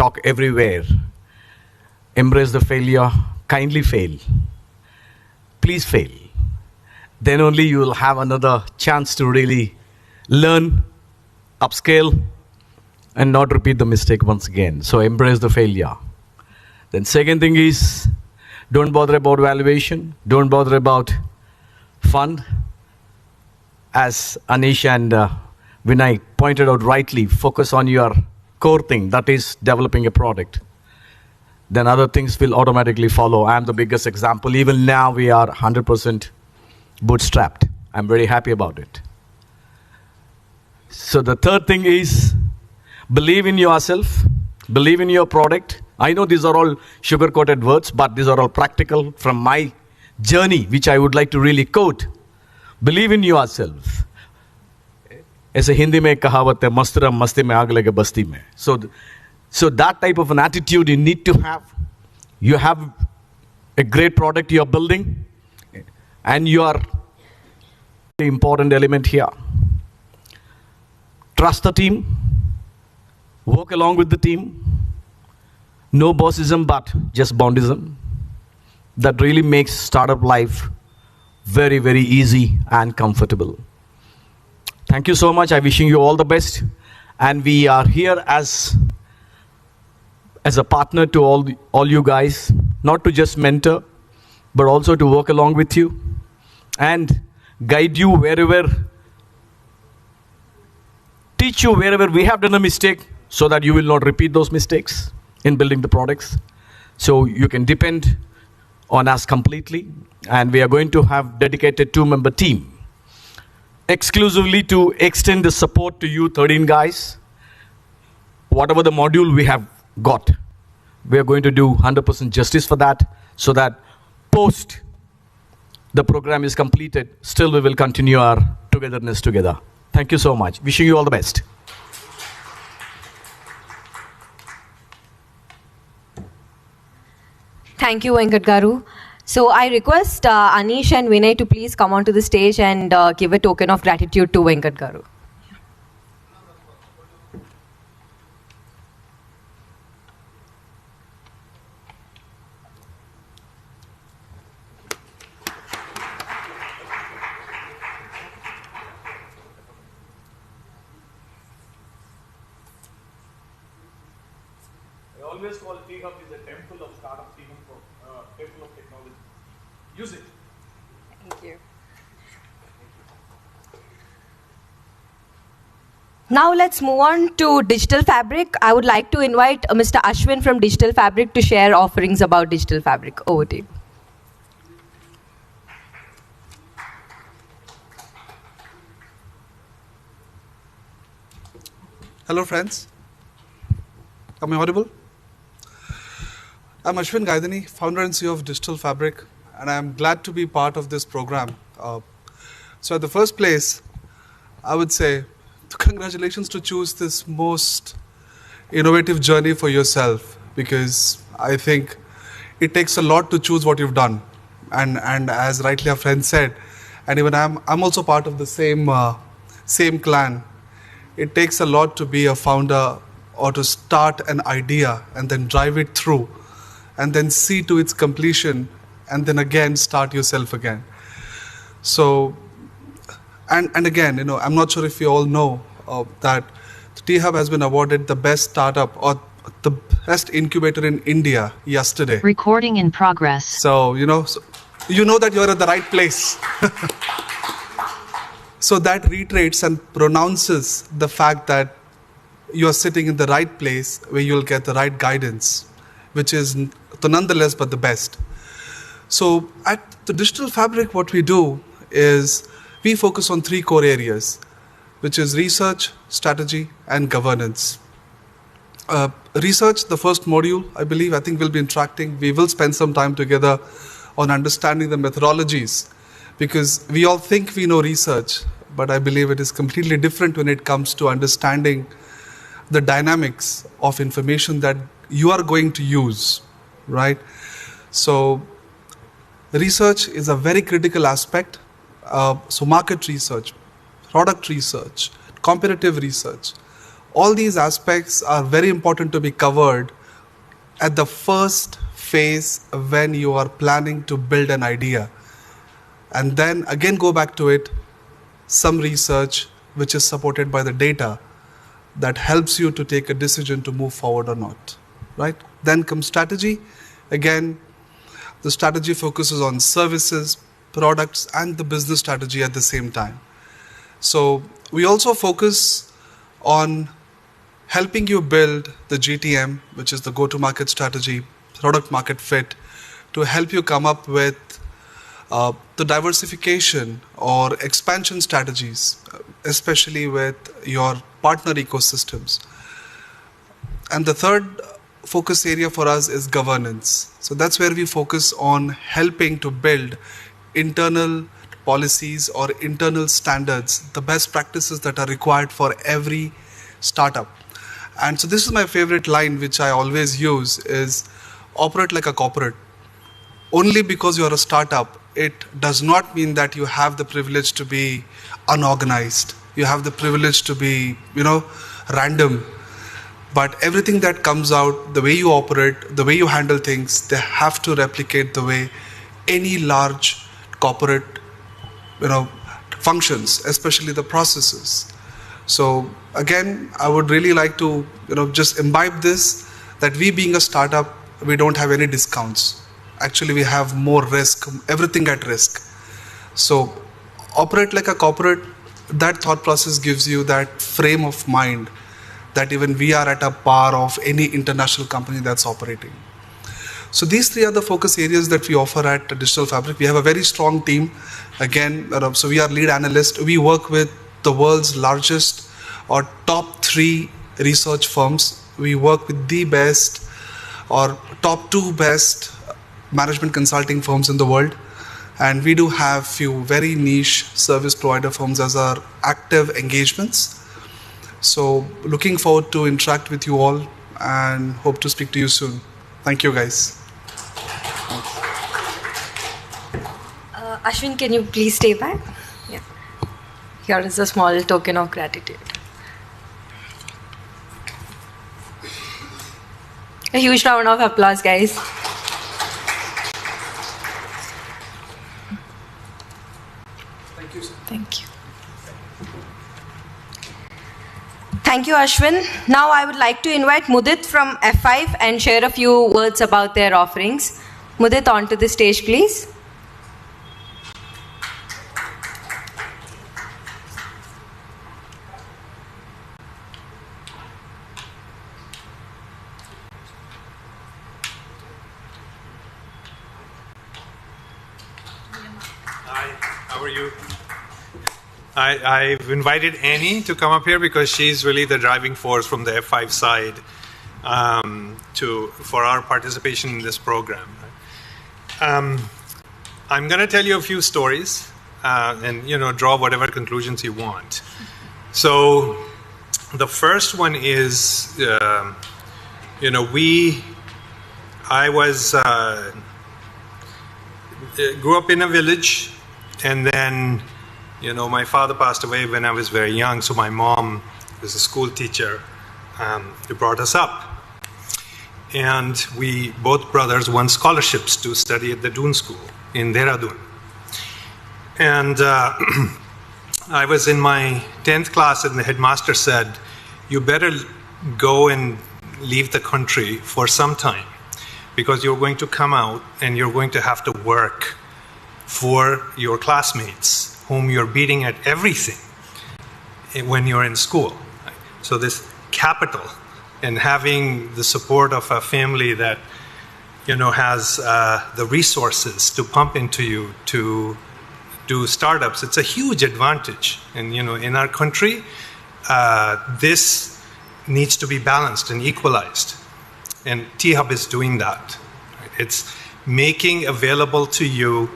talk everywhere. Embrace the failure, kindly fail. Please fail. Then only you will have another chance to really learn, upscale, and not repeat the mistake once again. So embrace the failure. Then second thing is, don't bother about valuation. Don't bother about fund. As Anish and Vinay pointed out rightly, focus on your core thing, that is developing a product. then other things will automatically follow. I'm the biggest example. Even now, we are 100% bootstrapped. I'm very happy about it. So the third thing is believe in yourself, believe in your product. I know these are all sugar-coated words, but these are all practical from my journey, which I would like to really quote. Believe in yourself. ऐसे हिंदी में कहावत है, मस्तरम मस्ती में आग लगे बस्ती में. So that type of an attitude you need to have. You have a great product you're building, and you are the important element here. Trust the team. Work along with the team. No bossism, but just bondism. That really makes startup life very, very easy and comfortable. Thank you so much. I'm wishing you all the best. And we are here as a partner to all you guys, not to just mentor, but also to work along with you and guide you wherever, teach you wherever we have done a mistake so that you will not repeat those mistakes in building the products. So you can depend on us completely. And we are going to have dedicated 2-member team exclusively to extend the support to you 13 guys. Whatever the module we have got, we are going to do 100% justice for that, so that post the program is completed, still we will continue our togetherness together. Thank you so much. Wishing you all the best. Thank you, Venkat Garu. So I request Anish and Vinay to please come onto the stage and give a token of gratitude to Venkat Garu. I always call T-Hub is a temple of startup, temple of technology. Use it. Thank you. Now let's move on to Digital Fabric. I would like to invite Mr. Ashwin from Digital Fabric to share offerings about Digital Fabric. Over to you. Hello friends. Am I audible? I'm Ashwin Gaidani, founder and CEO of Digital Fabric, and I'm glad to be part of this program. So at the first place, I would say congratulations to choose this most innovative journey for yourself, because I think it takes a lot to choose what you've done. And as rightly our friend said, and even I'm also part of the same clan. It takes a lot to be a founder or to start an idea and then drive it through and then see to its completion and then again start yourself again. So, and again, I'm not sure if you all know that T-Hub has been awarded the best startup or the best incubator in India yesterday. Recording in progress. So, you know that you're at the right place. So that reiterates and pronounces the fact that you're sitting in the right place where you'll get the right guidance, which is nonetheless but the best. So at the Digital Fabric, what we do is we focus on 3 core areas, which is research, strategy, and governance. Research, the first module, I think we'll be interacting. We will spend some time together on understanding the methodologies, because we all think we know research, but I believe it is completely different when it comes to understanding the dynamics of information that you are going to use, right? So research is a very critical aspect. So market research, product research, competitive research, all these aspects are very important to be covered at the first phase when you are planning to build an idea. And then again go back to it, some research which is supported by the data that helps you to take a decision to move forward or not, right? Then comes strategy. Again, the strategy focuses on services, products, and the business strategy at the same time. So we also focus on helping you build the GTM, which is the go-to-market strategy, product market fit, to help you come up with the diversification or expansion strategies, especially with your partner ecosystems. And the third focus area for us is governance. So that's where we focus on helping to build internal policies or internal standards, the best practices that are required for every startup. And so this is my favorite line, which I always use, is operate like a corporate. Only because you're a startup, it does not mean that you have the privilege to be unorganized. You have the privilege to be, random. But everything that comes out, the way you operate, the way you handle things, they have to replicate the way any large corporate, functions, especially the processes. So again, I would really like to, just imbibe this, that we being a startup, we don't have any discounts. Actually, we have more risk, everything at risk. So operate like a corporate, that thought process gives you that frame of mind that even we are at a par of any international company that's operating. So these three are the focus areas that we offer at Digital Fabric. We have a very strong team. Again, so we are lead analysts. We work with the world's largest or top 3 research firms. We work with the best or top 2 best management consulting firms in the world. And we do have few very niche service provider firms as our active engagements. So looking forward to interact with you all and hope to speak to you soon. Thank you, guys. Ashwin, can you please stay back? Yeah. Here is a small token of gratitude. A huge round of applause, guys. Thank you, sir. Thank you. Thank you, Ashwin. Now I would like to invite Mudit from F5 and share a few words about their offerings. Mudit, onto the stage, please. Hi, how are you? I've invited Annie to come up here because she's really the driving force from the F5 side for our participation in this program. I'm going to tell you a few stories and draw whatever conclusions you want. So the first one is, grew up in a village, and then my father passed away when I was very young, so my mom was a school teacher who brought us up. And we, both brothers, won scholarships to study at the Doon School in Dehradun. And I was in my 10th class, and the headmaster said, you better go and leave the country for some time, because you're going to come out and you're going to have to work for your classmates whom you're beating at everything when you're in school. So this capital and having the support of a family that has the resources to pump into you to do startups, it's a huge advantage. And in our country, this needs to be balanced and equalized. And T-Hub is doing that. It's making available to you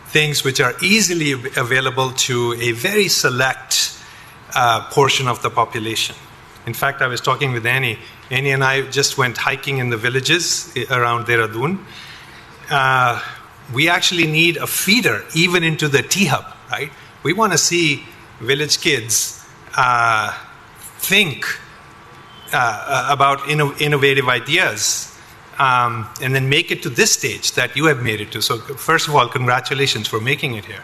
things which are easily available to a very select portion of the population. In fact, I was talking with Annie. Annie and I just went hiking in the villages around Dehradun. We actually need a feeder even into the T-Hub, right? We want to see village kids think about innovative ideas and then make it to this stage that you have made it to. So first of all, congratulations for making it here.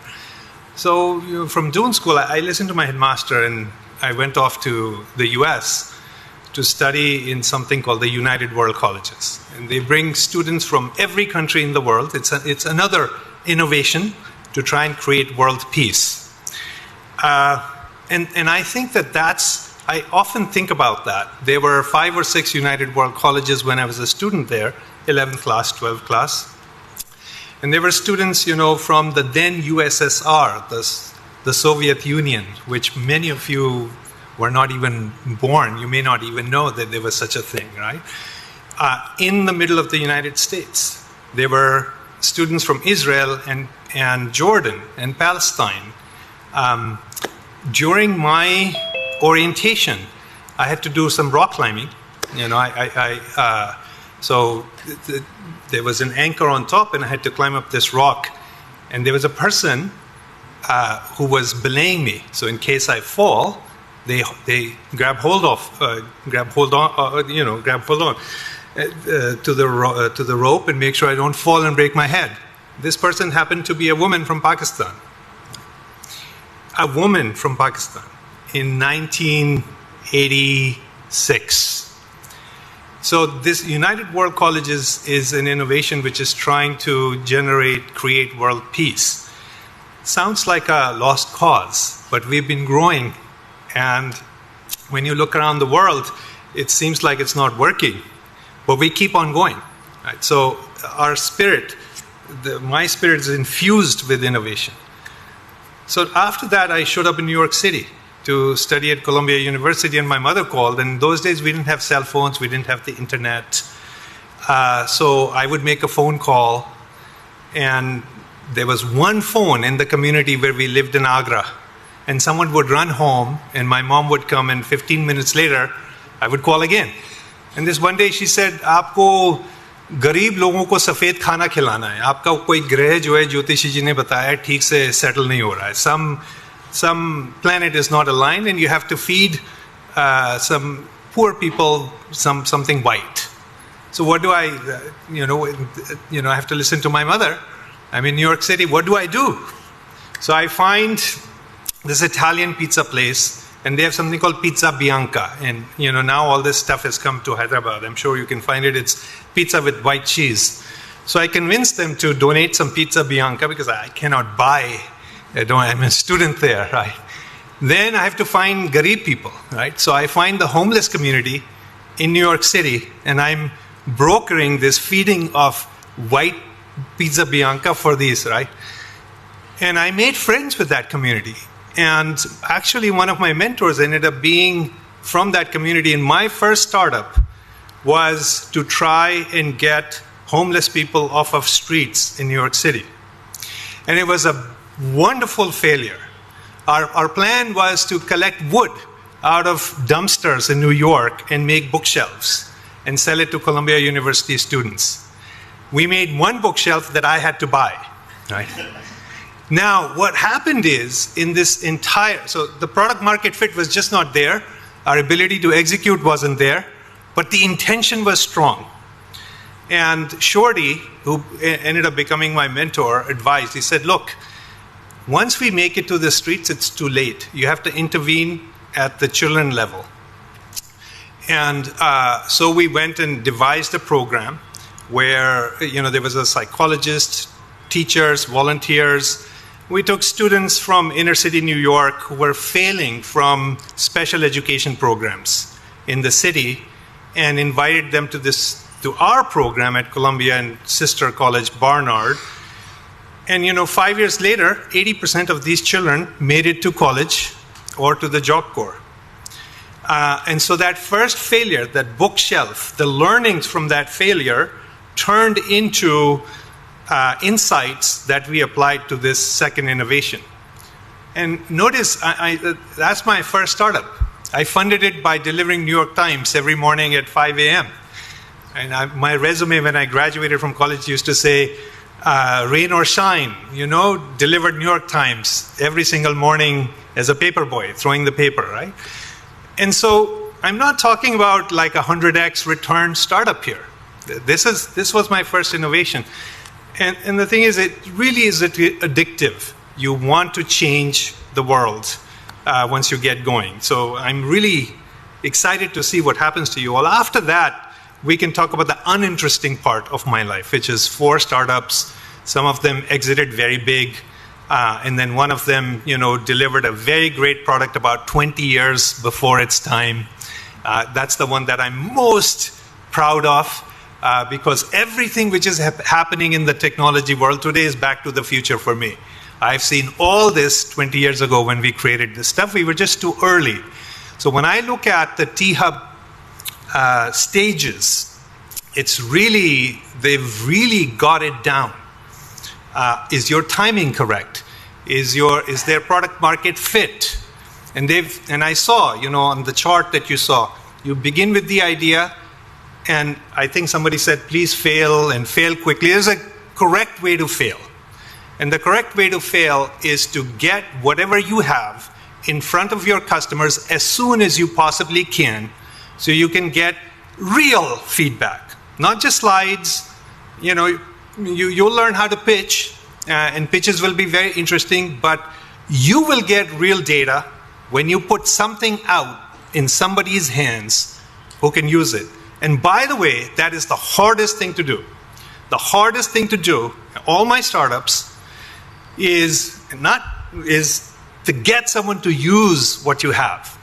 So from Doon School, I listened to my headmaster, and I went off to the US to study in something called the United World Colleges. And they bring students from every country in the world. It's another innovation to try and create world peace. And I think that's I often think about that. There were 5 or 6 United World Colleges when I was a student there, 11th class, 12th class. And there were students, from the then USSR, the Soviet Union, which many of you were not even born. You may not even know that there was such a thing, right? In the middle of the United States. There were students from Israel and Jordan and Palestine. During my orientation, I had to do some rock climbing. So there was an anchor on top, and I had to climb up this rock. And there was a person who was belaying me. So in case I fall, they grab hold on to the rope and make sure I don't fall and break my head. This person happened to be a woman from Pakistan. A woman from Pakistan in 1986. So this United World Colleges is an innovation which is trying to create world peace. Sounds like a lost cause, but we've been growing. And when you look around the world, it seems like it's not working. But we keep on going. Right? So our spirit, my spirit is infused with innovation. So after that, I showed up in New York City to study at Columbia University, and my mother called. And in those days, we didn't have cell phones, we didn't have the internet. So I would make a phone call, and there was one phone in the community where we lived in Agra. And someone would run home, and my mom would come, and 15 minutes later, I would call again. And this one day she said, "Aapko गरीब लोगों को सफ़ेद खाना खिलाना है, आपका कोई ग्रह जो है ज्योतिषी जी ने बताया ठीक से सेटल नहीं हो रहा है, some planet is not aligned and you have to feed some poor people something white." So what do I, I have to listen to my mother. I'm in New York City, what do I do? So I find this Italian pizza place, and they have something called Pizza Bianca. And now all this stuff has come to Hyderabad. I'm sure you can find it. It's pizza with white cheese. So I convinced them to donate some Pizza Bianca because I cannot buy. I'm a student there, right? Then I have to find Garib people, right? So I find the homeless community in New York City, and I'm brokering this feeding of white Pizza Bianca for these, right? And I made friends with that community. And actually, one of my mentors ended up being from that community. And my first startup was to try and get homeless people off of streets in New York City. And it was a wonderful failure. Our plan was to collect wood out of dumpsters in New York and make bookshelves and sell it to Columbia University students. We made one bookshelf that I had to buy, right? Now, what happened is, in this entire, so the product market fit was just not there, our ability to execute wasn't there, but the intention was strong. And Shorty, who ended up becoming my mentor, advised, he said, look, once we make it to the streets, it's too late. You have to intervene at the children level. And so we went and devised a program where, there was a psychologist, teachers, volunteers. We took students from inner city New York who were failing from special education programs in the city and invited them to our program at Columbia and sister college Barnard. And 5 years later, 80% of these children made it to college or to the Job Corps. And so that first failure, that bookshelf, the learnings from that failure turned into insights that we applied to this second innovation. And notice, that's my first startup. I funded it by delivering New York Times every morning at 5 a.m. And my resume when I graduated from college used to say, rain or shine, delivered New York Times every single morning as a paper boy, throwing the paper, right? And so I'm not talking about like a 100x return startup here. This was my first innovation. And the thing is, it really is addictive. You want to change the world once you get going. So I'm really excited to see what happens to you all. After that, we can talk about the uninteresting part of my life, which is 4 startups. Some of them exited very big. And then one of them, delivered a very great product about 20 years before its time. That's the one that I'm most proud of, because everything which is happening in the technology world today is back to the future for me. I've seen all this 20 years ago when we created this stuff. We were just too early. So when I look at the T-Hub stages, they've really got it down. Is your timing correct? Is their product market fit? And I saw, on the chart that you saw, you begin with the idea, and I think somebody said, please fail and fail quickly. There's a correct way to fail. And the correct way to fail is to get whatever you have in front of your customers as soon as you possibly can, so you can get real feedback, not just slides. You'll learn how to pitch, and pitches will be very interesting, but you will get real data when you put something out in somebody's hands who can use it. And by the way, that is the hardest thing to do. The hardest thing to do, all my startups, is to get someone to use what you have.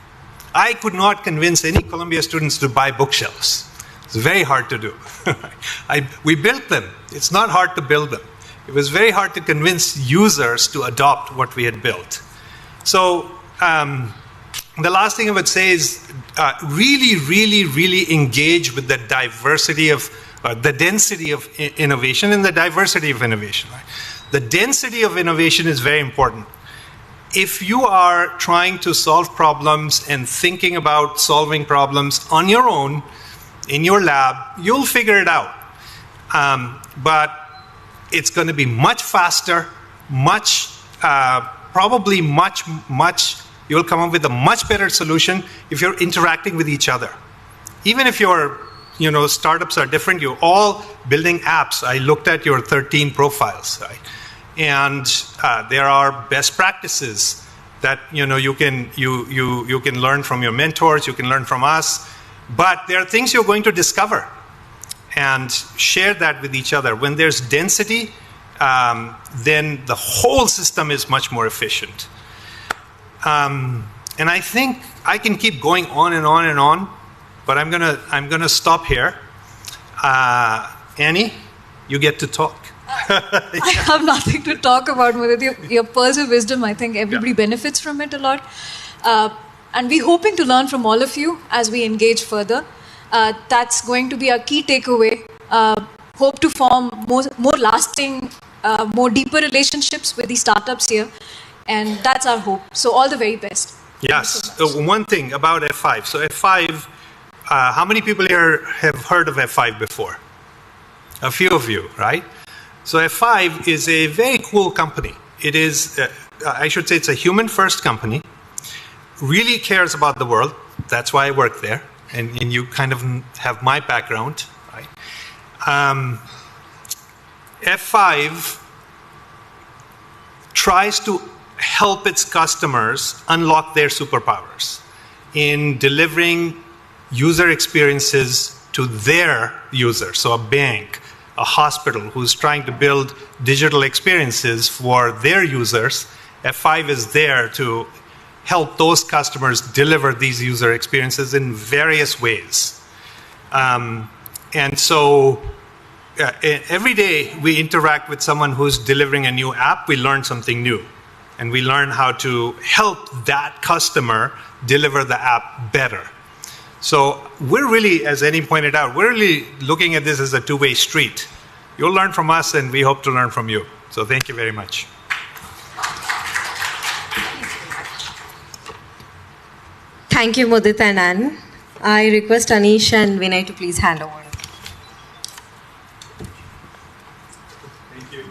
I could not convince any Columbia students to buy bookshelves. It's very hard to do. We built them. It's not hard to build them. It was very hard to convince users to adopt what we had built. So the last thing I would say is really, really, really engage with the diversity of, the density of innovation and the diversity of innovation. Right? The density of innovation is very important. If you are trying to solve problems and thinking about solving problems on your own, in your lab, you'll figure it out. But it's going to be much faster, probably much, you'll come up with a much better solution if you're interacting with each other. Even if your startups are different, you're all building apps. I looked at your 13 profiles, right? And there are best practices that you can learn from your mentors, you can learn from us, but there are things you're going to discover and share that with each other. When there's density, then the whole system is much more efficient. And I think I can keep going on and on and on, but I'm gonna stop here. Annie, you get to talk. I have nothing to talk about, Mudit. Your pearls of wisdom, I think everybody benefits from it a lot. And we're hoping to learn from all of you as we engage further. That's going to be our key takeaway. Hope to form more lasting, more deeper relationships with the startups here. And that's our hope. So all the very best. Yes. One thing about F5. So F5, how many people here have heard of F5 before? A few of you, right? So F5 is a very cool company. It is, I should say, it's a human-first company. Really cares about the world. That's why I work there. And you kind of have my background, right? F5 tries to help its customers unlock their superpowers in delivering user experiences to their users. So a bank, a hospital who's trying to build digital experiences for their users, F5 is there to help those customers deliver these user experiences in various ways. And so every day we interact with someone who's delivering a new app, we learn something new. And we learn how to help that customer deliver the app better. So we're really, as Annie pointed out, we're really looking at this as a two-way street. You'll learn from us, and we hope to learn from you. So thank you very much. Thank you, Mudit and Ann. I request Anish and Vinay to please hand over. Thank you.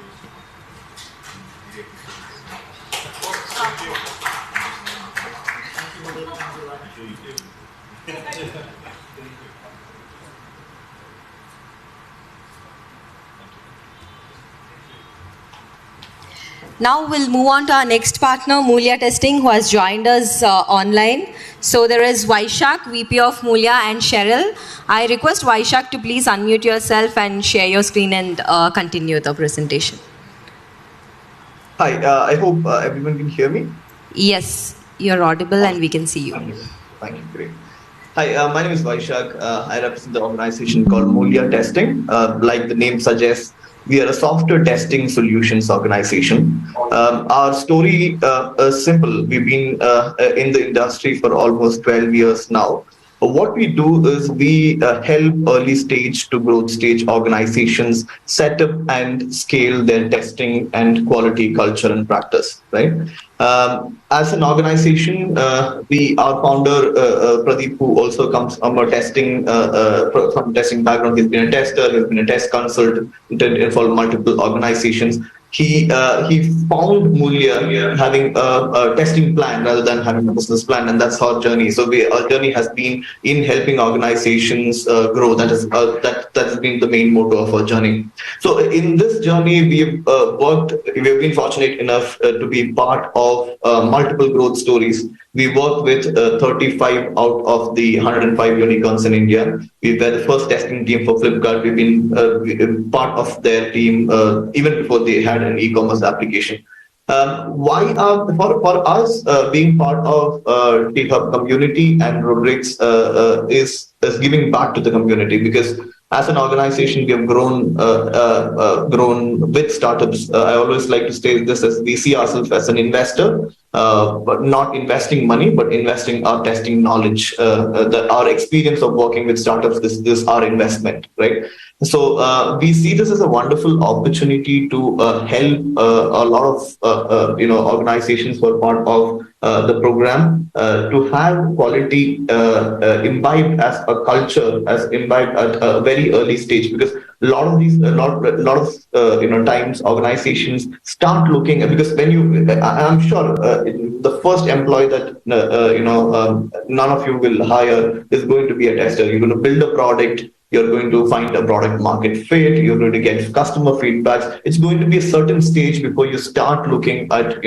Now we'll move on to our next partner, Mulya Testing, who has joined us online. So there is Vaishak, VP of Mulya, and Cheryl. I request Vaishak to please unmute yourself and share your screen and continue the presentation. Hi, I hope everyone can hear me. Yes, you're audible and we can see you. Thank you. Great. Hi, my name is Vaishak. I represent the organization called Mulya Testing. Like the name suggests, we are a software testing solutions organization. Our story is simple. We've been in the industry for almost 12 years now. What we do is we help early stage to growth stage organizations set up and scale their testing and quality culture and practice, right? As an organization, our founder Pradeep, who also comes from testing background, he's been a tester, he's been a test consultant for multiple organizations. He found Mulya having a testing plan rather than having a business plan, and that's our journey. So our journey has been in helping organizations grow. That's been the main motto of our journey. So in this journey, we've been fortunate enough to be part of multiple growth stories. We worked with 35 out of the 105 unicorns in India. We were the first testing team for Flipkart. We've been part of their team even before they had an e-commerce application. For us being part of T-Hub community and Rubrix is giving back to the community, because as an organization we have grown with startups. I always like to say this as we see ourselves as an investor, but not investing money, but investing our testing knowledge. Our experience of working with startups is our investment, right? So we see this as a wonderful opportunity to help a lot of organizations who are part of the program to have quality imbibed as a culture, as imbibed at a very early stage, because a lot of times organizations start looking at, because I'm sure the first employee that none of you will hire is going to be a tester. You're going to build a product, you're going to find a product market fit, you're going to get customer feedbacks. It's going to be a certain stage before you start looking at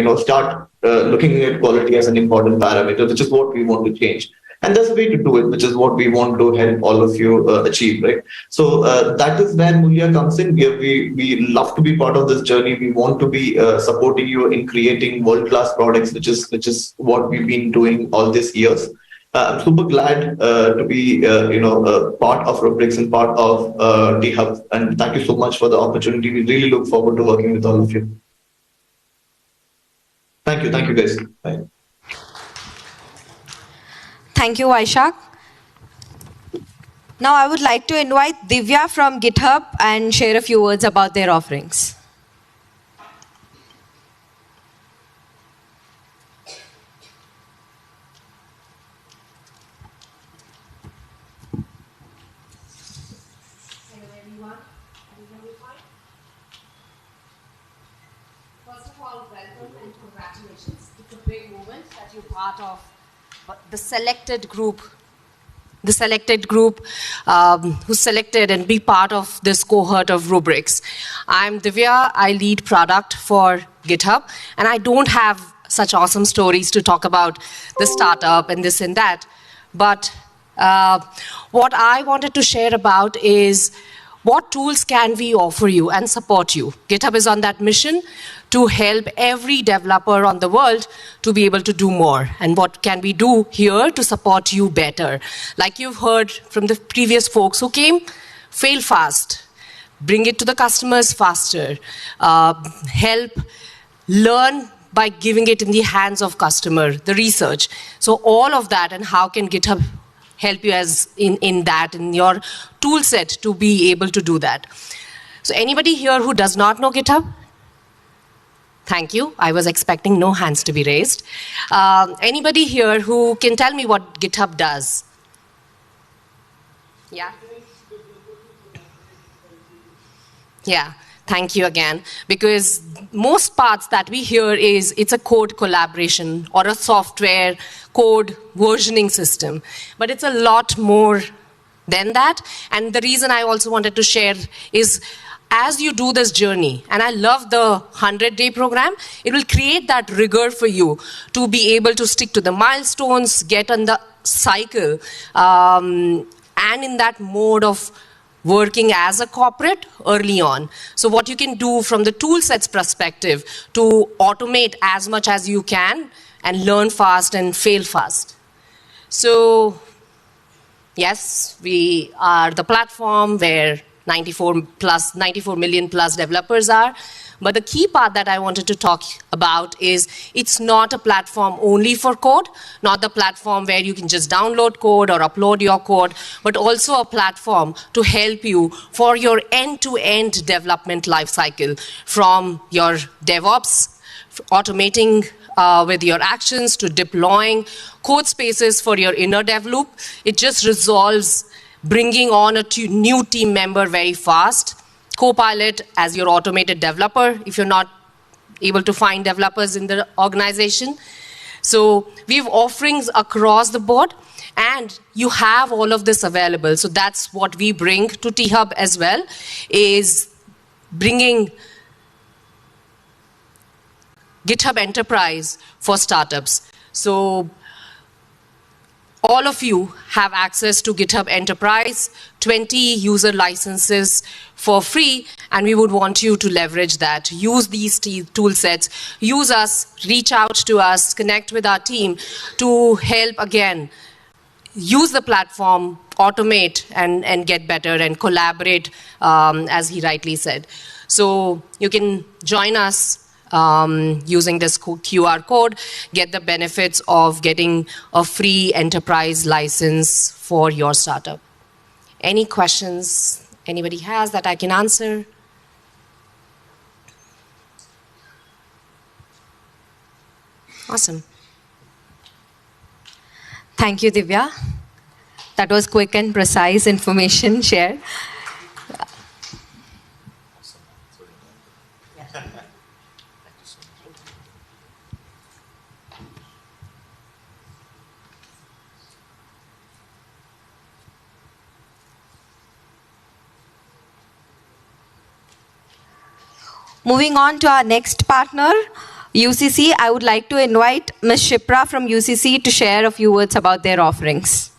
quality as an important parameter, which is what we want to change. And there's a way to do it, which is what we want to help all of you achieve, right? So that is where Mulya comes in. We love to be part of this journey. We want to be supporting you in creating world-class products, which is what we've been doing all these years. I'm super glad to be part of Rubrix and part of T-Hub. And thank you so much for the opportunity. We really look forward to working with all of you. Thank you guys. Bye. Thank you, Vaishak. Now I would like to invite Divya from GitHub and share a few words about their offerings. Hello everyone. First of all, welcome and congratulations. It's a big moment that you're part of the selected group who's selected and be part of this cohort of Rubrix. I'm Divya. I lead product for GitHub, and I don't have such awesome stories to talk about the startup and this and that. But what I wanted to share about is what tools can we offer you and support you. GitHub is on that mission to help every developer on the world to be able to do more. And what can we do here to support you better? Like you've heard from the previous folks who came, fail fast, bring it to the customers faster, help learn by giving it in the hands of customer, the research. So all of that, and how can GitHub help you as in your tool set to be able to do that. So anybody here who does not know GitHub? Thank you. I was expecting no hands to be raised. Anybody here who can tell me what GitHub does? Yeah? Yeah. Thank you again. Because most parts that we hear is it's a code collaboration or a software code versioning system. But it's a lot more than that. And the reason I also wanted to share is as you do this journey, and I love the 100-day program, it will create that rigor for you to be able to stick to the milestones, get on the cycle, and in that mode of working as a corporate early on. So what you can do from the tool sets perspective to automate as much as you can and learn fast and fail fast. So yes, we are the platform where 94 million plus developers are. But the key part that I wanted to talk about is it's not a platform only for code, not the platform where you can just download code or upload your code, but also a platform to help you for your end-to-end development lifecycle, from your DevOps, automating with your actions, to deploying code spaces for your inner dev loop. It just resolves bringing on a new team member very fast. Copilot as your automated developer if you're not able to find developers in the organization. So we have offerings across the board, and you have all of this available. So that's what we bring to T-Hub as well, is bringing GitHub Enterprise for startups. So all of you have access to GitHub Enterprise, 20 user licenses for free, and we would want you to leverage that. Use these tool sets, use us, reach out to us, connect with our team to help, again, use the platform, automate, and get better and collaborate, as he rightly said. So you can join us using this QR code, get the benefits of getting a free enterprise license for your startup. Any questions anybody has that I can answer? Awesome. Thank you, Divya. That was quick and precise information shared. Moving on to our next partner, UCC, I would like to invite Ms. Shipra from UCC to share a few words about their offerings.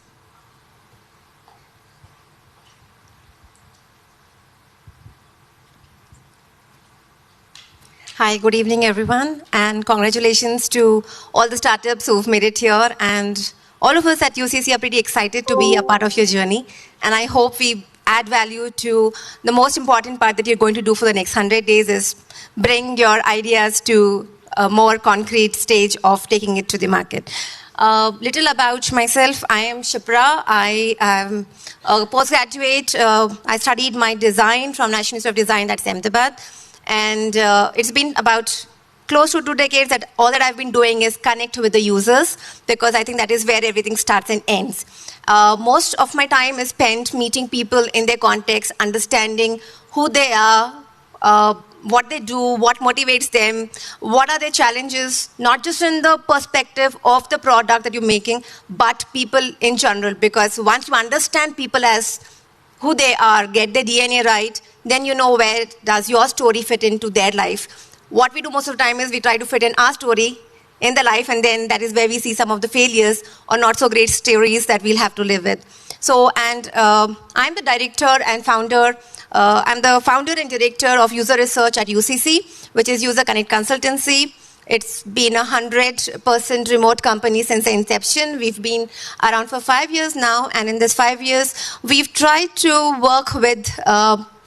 Hi, good evening, everyone, and congratulations to all the startups who've made it here. And all of us at UCC are pretty excited to be a part of your journey. And I hope we add value to the most important part that you're going to do for the next 100 days is bring your ideas to a more concrete stage of taking it to the market. Little about myself. I am Shipra. I am a postgraduate. I studied my design from National Institute of Design, that's Ahmedabad. And it's been about close to 2 decades that all that I've been doing is connect with the users, because I think that is where everything starts and ends. Most of my time is spent meeting people in their context, understanding who they are, what they do, what motivates them, what are their challenges, not just in the perspective of the product that you're making, but people in general. Because once you understand people as who they are, get their DNA right, then you know where does your story fit into their life. What we do most of the time is we try to fit in our story in the life, and then that is where we see some of the failures or not so great stories that we'll have to live with. So, and I'm the director and founder. I'm the founder and director of user research at UCC, which is User Connect Consultancy. It's been 100% remote company since the inception. We've been around for 5 years now, and in this 5 years, we've tried to work with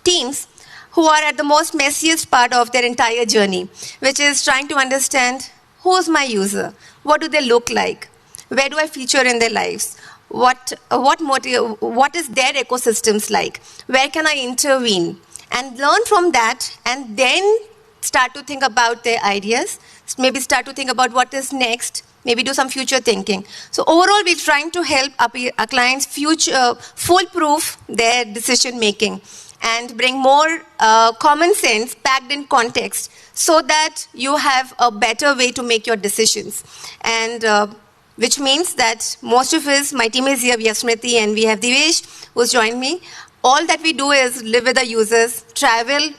teams who are at the most messiest part of their entire journey, which is trying to understand who's my user, what do they look like, where do I feature in their lives, what is their ecosystems like, where can I intervene, and learn from that, and then start to think about their ideas, maybe start to think about what is next, maybe do some future thinking. So overall, we're trying to help our clients foolproof their decision making and bring more common sense packed in context so that you have a better way to make your decisions. And which means that most of us, my team is here, we have Smriti and we have Divesh who's joined me. All that we do is live with the users, travel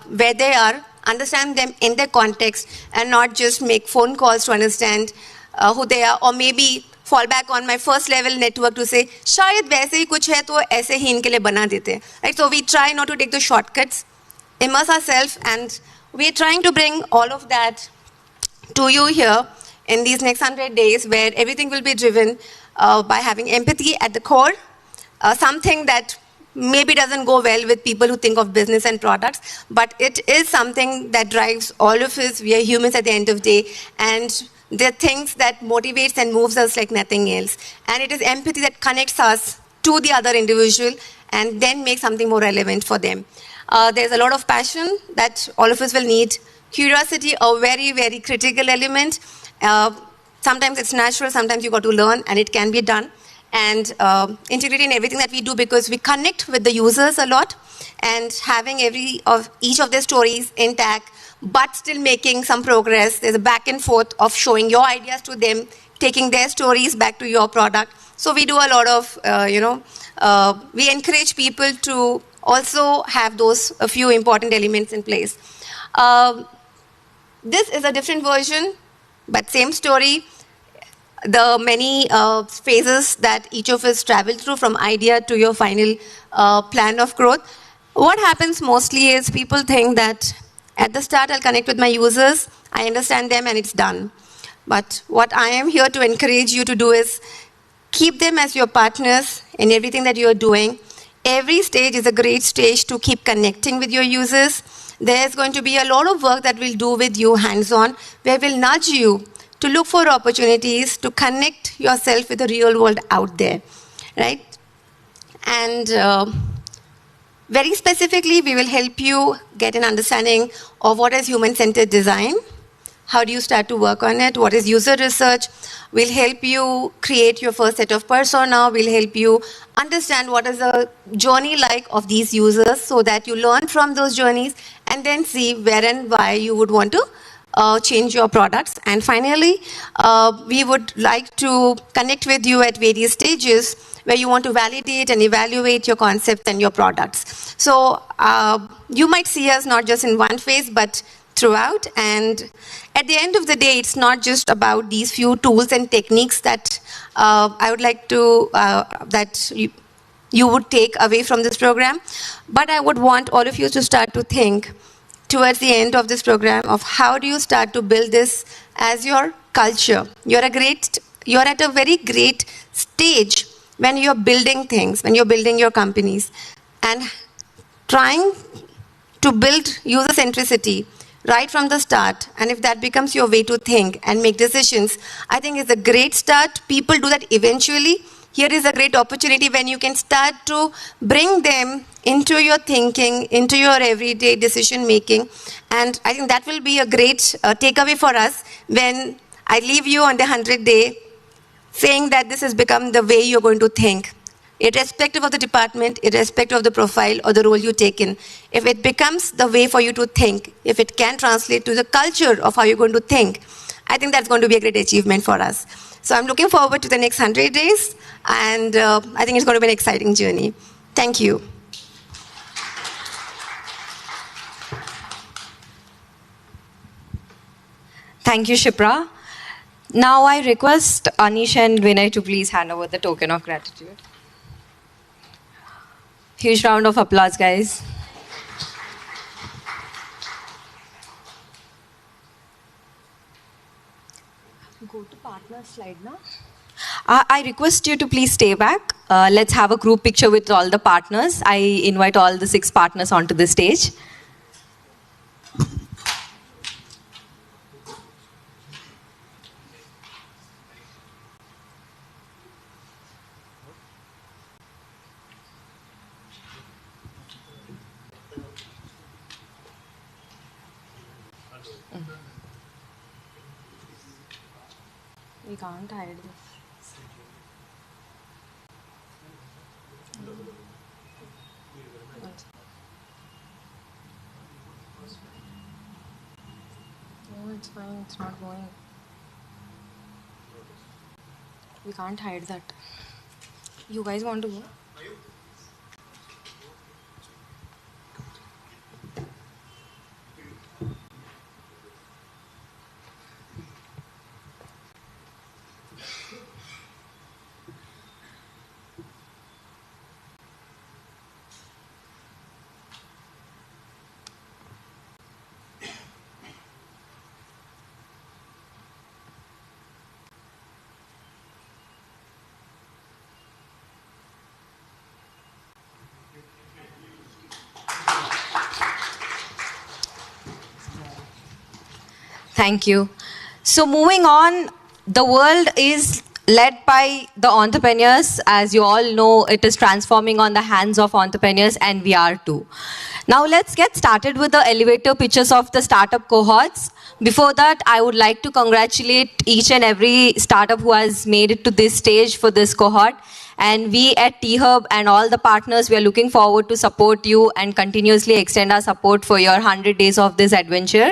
where they are, understand them in their context, and not just make phone calls to understand who they are, or maybe fall back on my first level network to say, शायद वैसे ही कुछ है तो ऐसे ही इनके लिए बना देते हैं. Right? So we try not to take the shortcuts, immerse ourselves, and we are trying to bring all of that to you here in these next 100 days, where everything will be driven by having empathy at the core, something that maybe doesn't go well with people who think of business and products, but it is something that drives all of us. We are humans at the end of the day, and there are things that motivates and moves us like nothing else. And it is empathy that connects us to the other individual and then makes something more relevant for them. There's a lot of passion that all of us will need. Curiosity, a very, very critical element. Sometimes it's natural, sometimes you got to learn, and it can be done. And integrity in everything that we do, because we connect with the users a lot, and having each of their stories intact, but still making some progress. There's a back and forth of showing your ideas to them, taking their stories back to your product. So we do a lot of, we encourage people to also have those a few important elements in place. This is a different version, but same story. The many phases that each of us travel through, from idea to your final plan of growth. What happens mostly is people think that at the start I'll connect with my users, I understand them, and it's done. But what I am here to encourage you to do is keep them as your partners in everything that you're doing. Every stage is a great stage to keep connecting with your users. There's going to be a lot of work that we'll do with you hands-on, where we'll nudge you to look for opportunities to connect yourself with the real world out there, right? And very specifically, we will help you get an understanding of what is human-centered design. How do you start to work on it? What is user research? We'll help you create your first set of persona. We'll help you understand what is the journey like of these users, so that you learn from those journeys and then see where and why you would want to change your products. And finally, we would like to connect with you at various stages where you want to validate and evaluate your concepts and your products. So you might see us not just in one phase, but throughout. And at the end of the day, it's not just about these few tools and techniques that I would like to, that you would take away from this program. But I would want all of you to start to think towards the end of this program of how do you start to build this as your culture. You're at a very great stage when you're building things, when you're building your companies, and trying to build user centricity right from the start. And if that becomes your way to think and make decisions, I think it's a great start. People do that eventually. Here is a great opportunity when you can start to bring them into your thinking, into your everyday decision making. And I think that will be a great takeaway for us when I leave you on the 100th day saying that this has become the way you're going to think, irrespective of the department, irrespective of the profile or the role you take in. If it becomes the way for you to think, if it can translate to the culture of how you're going to think, I think that's going to be a great achievement for us. So I'm looking forward to the next 100 days, and I think it's going to be an exciting journey. Thank you. Thank you, Shipra. Now I request Anish and Vinay to please hand over the token of gratitude. Huge round of applause, guys. Go to partner slide now. I request you to please stay back. Let's have a group picture with all the partners. I invite all the 6 partners onto the stage. We can't hide this. No, it's fine. It's not going. We can't hide that. You guys want to go? Thank you. So moving on, the world is led by the entrepreneurs. As you all know, it is transforming on the hands of entrepreneurs, and we are too. Now let's get started with the elevator pitches of the startup cohorts. Before that, I would like to congratulate each and every startup who has made it to this stage for this cohort. And we at T-Hub and all the partners, we are looking forward to support you and continuously extend our support for your 100 days of this adventure.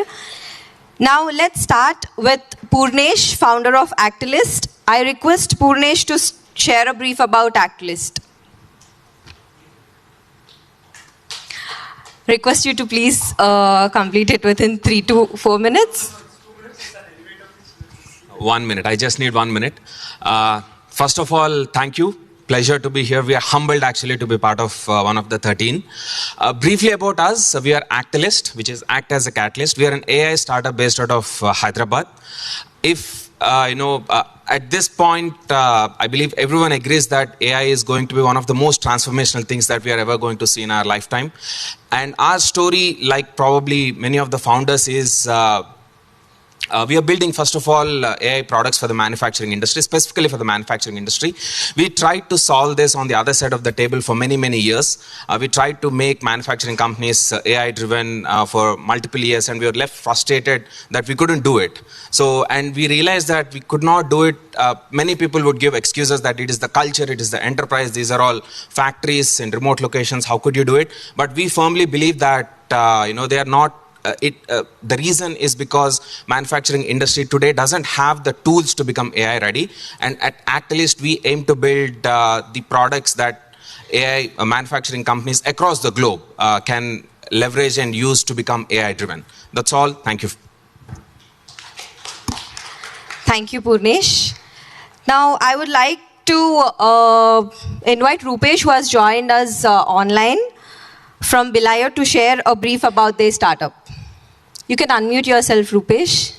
Now let's start with Purnesh, founder of Actilist. I request Purnesh to share a brief about Actilist. Request you to please complete it within 3 to 4 minutes. 1 minute. I just need 1 minute. First of all, thank you. Pleasure to be here. We are humbled actually to be part of one of the 13. Briefly about us, we are Actilist, which is Act as a Catalyst. We are an AI startup based out of Hyderabad. If at this point, I believe everyone agrees that AI is going to be one of the most transformational things that we are ever going to see in our lifetime. And our story, like probably many of the founders, is we are building, first of all, AI products for the manufacturing industry, specifically for the manufacturing industry. We tried to solve this on the other side of the table for many, many years. We tried to make manufacturing companies AI-driven for multiple years, and we were left frustrated that we couldn't do it. So, and we realized that we could not do it. Many people would give excuses that it is the culture, it is the enterprise, these are all factories in remote locations, how could you do it? But we firmly believe that, they are not. The reason is because manufacturing industry today doesn't have the tools to become AI ready, and at Actilist we aim to build the products that AI manufacturing companies across the globe can leverage and use to become AI driven. That's all. Thank you. Thank you, Purnesh. Now I would like to invite Rupesh, who has joined us online from Bilaya, to share a brief about their startup. You can unmute yourself, Rupesh.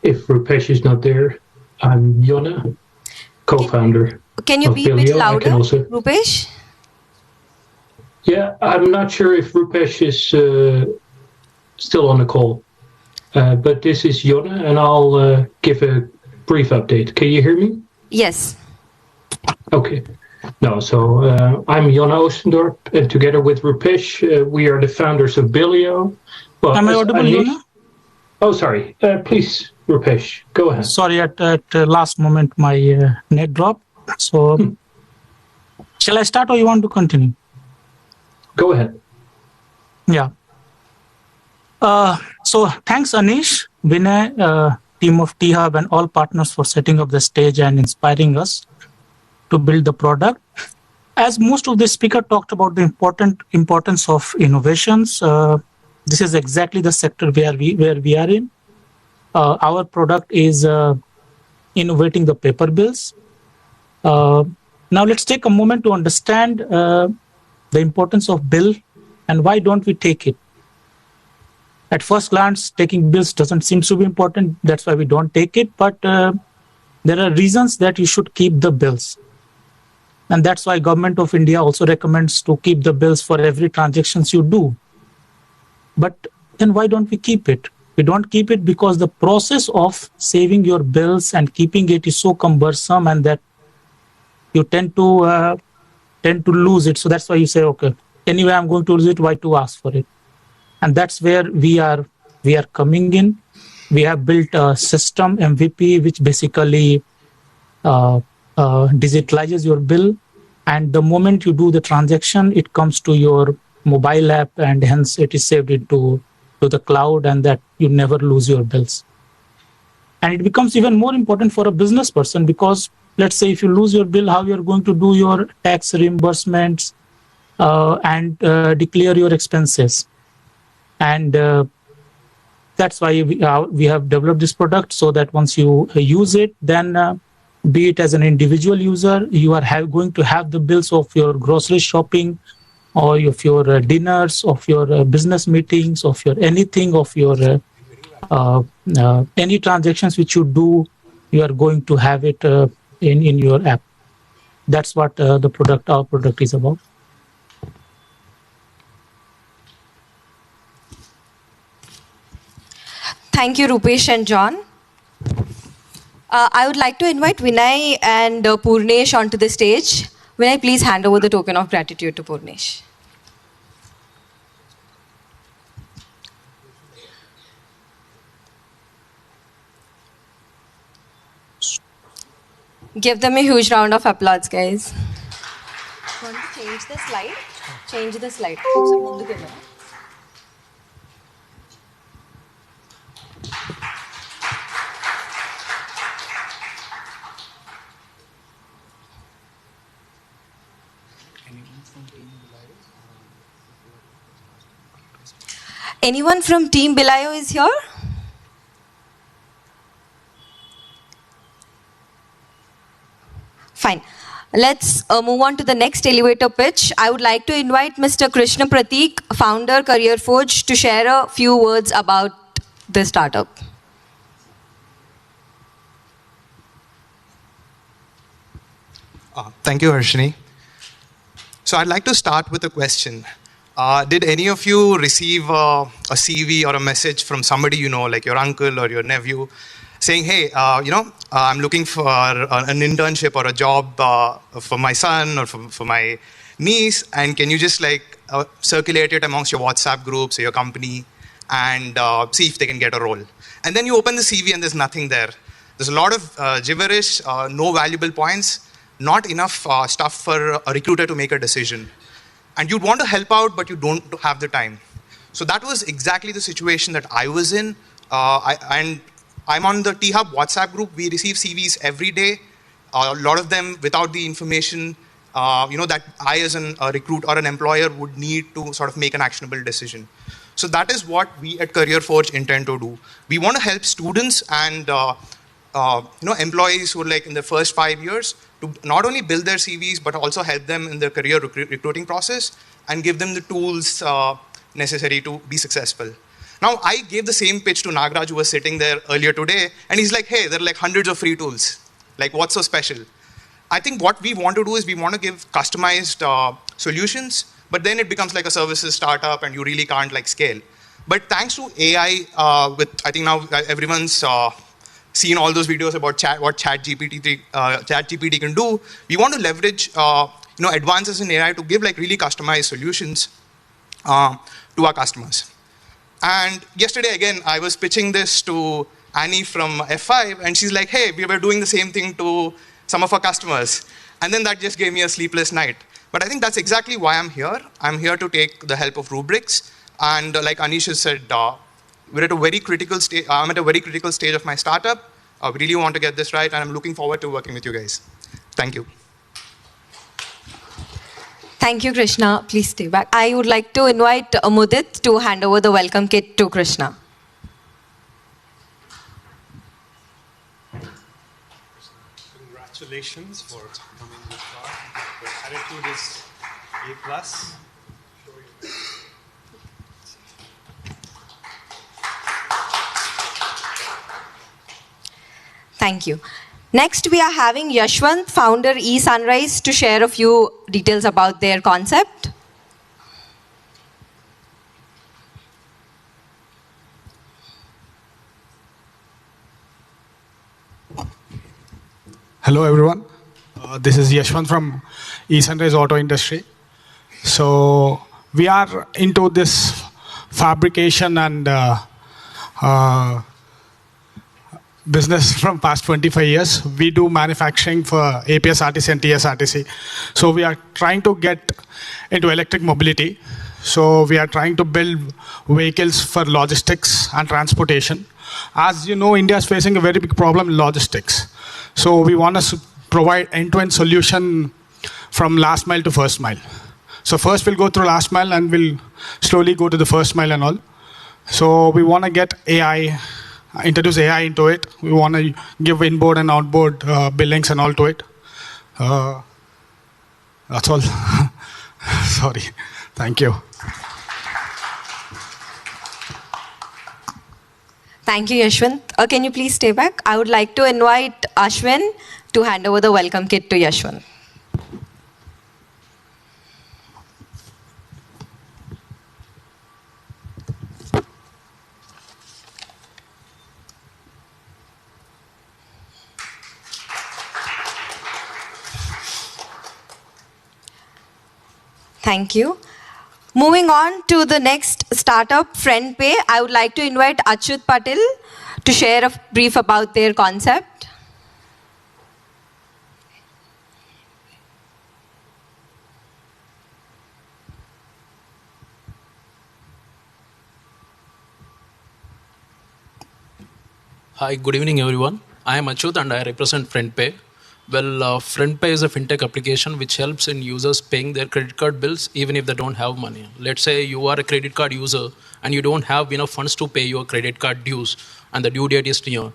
If Rupesh is not there, I'm Yona, co-founder. Can you be a bit louder, Rupesh? Yeah, I'm not sure if Rupesh is still on the call, but this is Yona, and I'll give a brief update. Can you hear me? Yes. Okay. No, so I'm Yona Oostendorp, and together with Rupesh, we are the founders of Bilio. Well, am I audible, Yona? Oh, sorry. Please, Rupesh, go ahead. Sorry, at last moment my net dropped. So, shall I start or you want to continue? Go ahead. Yeah. So, thanks Anish, Vinay, team of T-Hub and all partners for setting up the stage and inspiring us to build the product. As most of the speaker talked about the importance of innovations, this is exactly the sector where we are in. Our product is innovating the paper bills. Now let's take a moment to understand the importance of bill and why don't we take it. At first glance, taking bills doesn't seem to be important. That's why we don't take it. But there are reasons that you should keep the bills. And that's why Government of India also recommends to keep the bills for every transactions you do. But then why don't we keep it? We don't keep it because the process of saving your bills and keeping it is so cumbersome, and that you tend to lose it. So that's why you say, okay, anyway, I'm going to lose it. Why to ask for it? And that's where we are coming in. We have built a system, MVP, which basically digitalizes your bill. And the moment you do the transaction, it comes to your mobile app, and hence it is saved into the cloud, and that you never lose your bills. And it becomes even more important for a business person, because let's say if you lose your bill, how you're going to do your tax reimbursements and declare your expenses. And that's why we have developed this product, so that once you use it, then be it as an individual user, you are going to have the bills of your grocery shopping, or of your dinners, of your business meetings, of your anything, of your any transactions which you do, you are going to have it in your app. That's what our product is about. Thank you, Rupesh and John. I would like to invite Vinay and Purnesh onto the stage. Vinay, please hand over the token of gratitude to Purnesh. Give them a huge round of applause, guys. Want to change the slide? Change the slide. Anyone from Team Bilayo is here? Fine. Let's move on to the next elevator pitch. I would like to invite Mr. Krishna Prateek, founder, Career Forge, to share a few words about the startup. Thank you, Harshini. So I'd like to start with a question. Did any of you receive a CV or a message from somebody you know, like your uncle or your nephew, saying, hey, I'm looking for an internship or a job for my son or for my niece, and can you just circulate it amongst your WhatsApp groups or your company and see if they can get a role? And then you open the CV and there's nothing there. There's a lot of gibberish, no valuable points, not enough stuff for a recruiter to make a decision. And you'd want to help out, but you don't have the time. So that was exactly the situation that I was in. And I'm on the T-Hub WhatsApp group. We receive CVs every day. A lot of them without the information, that I as a recruit or an employer would need to sort of make an actionable decision. So that is what we at Career Forge intend to do. We want to help students and employees who are in their first 5 years to not only build their CVs, but also help them in their career recruiting process and give them the tools necessary to be successful. Now, I gave the same pitch to Nagraj, who was sitting there earlier today, and he's like, hey, there are hundreds of free tools. What's so special? I think what we want to do is we want to give customized solutions, but then it becomes like a services startup and you really can't scale. But thanks to AI, I think now everyone's seen all those videos about what ChatGPT can do. We want to leverage advances in AI to give really customized solutions to our customers. And yesterday, again, I was pitching this to Annie from F5, and she's like, hey, we were doing the same thing to some of our customers. And then that just gave me a sleepless night. But I think that's exactly why I'm here. I'm here to take the help of Rubrix. And like Anish has said, we're at a very critical stage. I'm at a very critical stage of my startup. I really want to get this right, and I'm looking forward to working with you guys. Thank you. Thank you, Krishna. Please stay back. I would like to invite Mudit to hand over the welcome kit to Krishna. Congratulations for coming this far. Your attitude is A+. Thank you. Next, we are having Yashwant, founder eSunrise, to share a few details about their concept. Hello, everyone. This is Yashwant from eSunrise Auto Industry. So we are into this fabrication and business from past 25 years. We do manufacturing for APS RTC and TS RTC. So we are trying to get into electric mobility. So we are trying to build vehicles for logistics and transportation. As you know, India is facing a very big problem in logistics. So we want to provide end-to-end solution from last mile to first mile. So first we'll go through last mile and we'll slowly go to the first mile and all. So we want to get AI, introduce AI into it. We want to give inboard and outboard billings and all to it. That's all. Sorry. Thank you. Thank you, Yashwant. Can you please stay back? I would like to invite Ashwin to hand over the welcome kit to Yashwant. Thank you. Moving on to the next startup, FriendPay, I would like to invite Achyut Patil to share a brief about their concept. Hi, good evening, everyone. I am Achyut and I represent FriendPay. Well, FriendPay is a fintech application which helps in users paying their credit card bills even if they don't have money. Let's say you are a credit card user and you don't have enough funds to pay your credit card dues and the due date is near.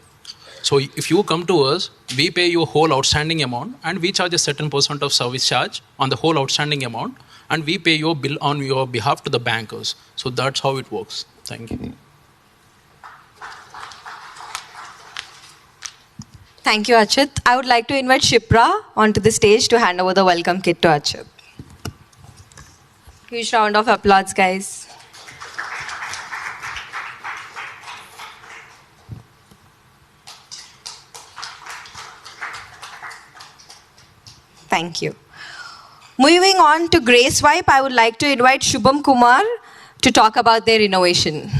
So if you come to us, we pay your whole outstanding amount and we charge a certain percent of service charge on the whole outstanding amount and we pay your bill on your behalf to the bankers. So that's how it works. Thank you. Thank you, Achyut. I would like to invite Shipra onto the stage to hand over the welcome kit to Achyut. Huge round of applause, guys. Thank you. Moving on to GraceSwipe, I would like to invite Shubham Kumar to talk about their innovation.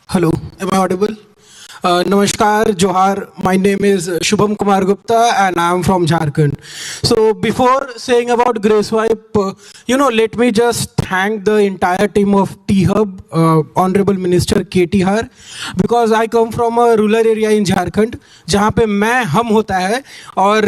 Hello, am I audible? Namaskar, Johar. My name is Shubham Kumar Gupta and I am from Jharkhand. So before saying about GraceSwipe, let me just thank the entire team of T-Hub, Honorable Minister KTR, because I come from a rural area in Jharkhand, जहाँ पे मैं हम होता है और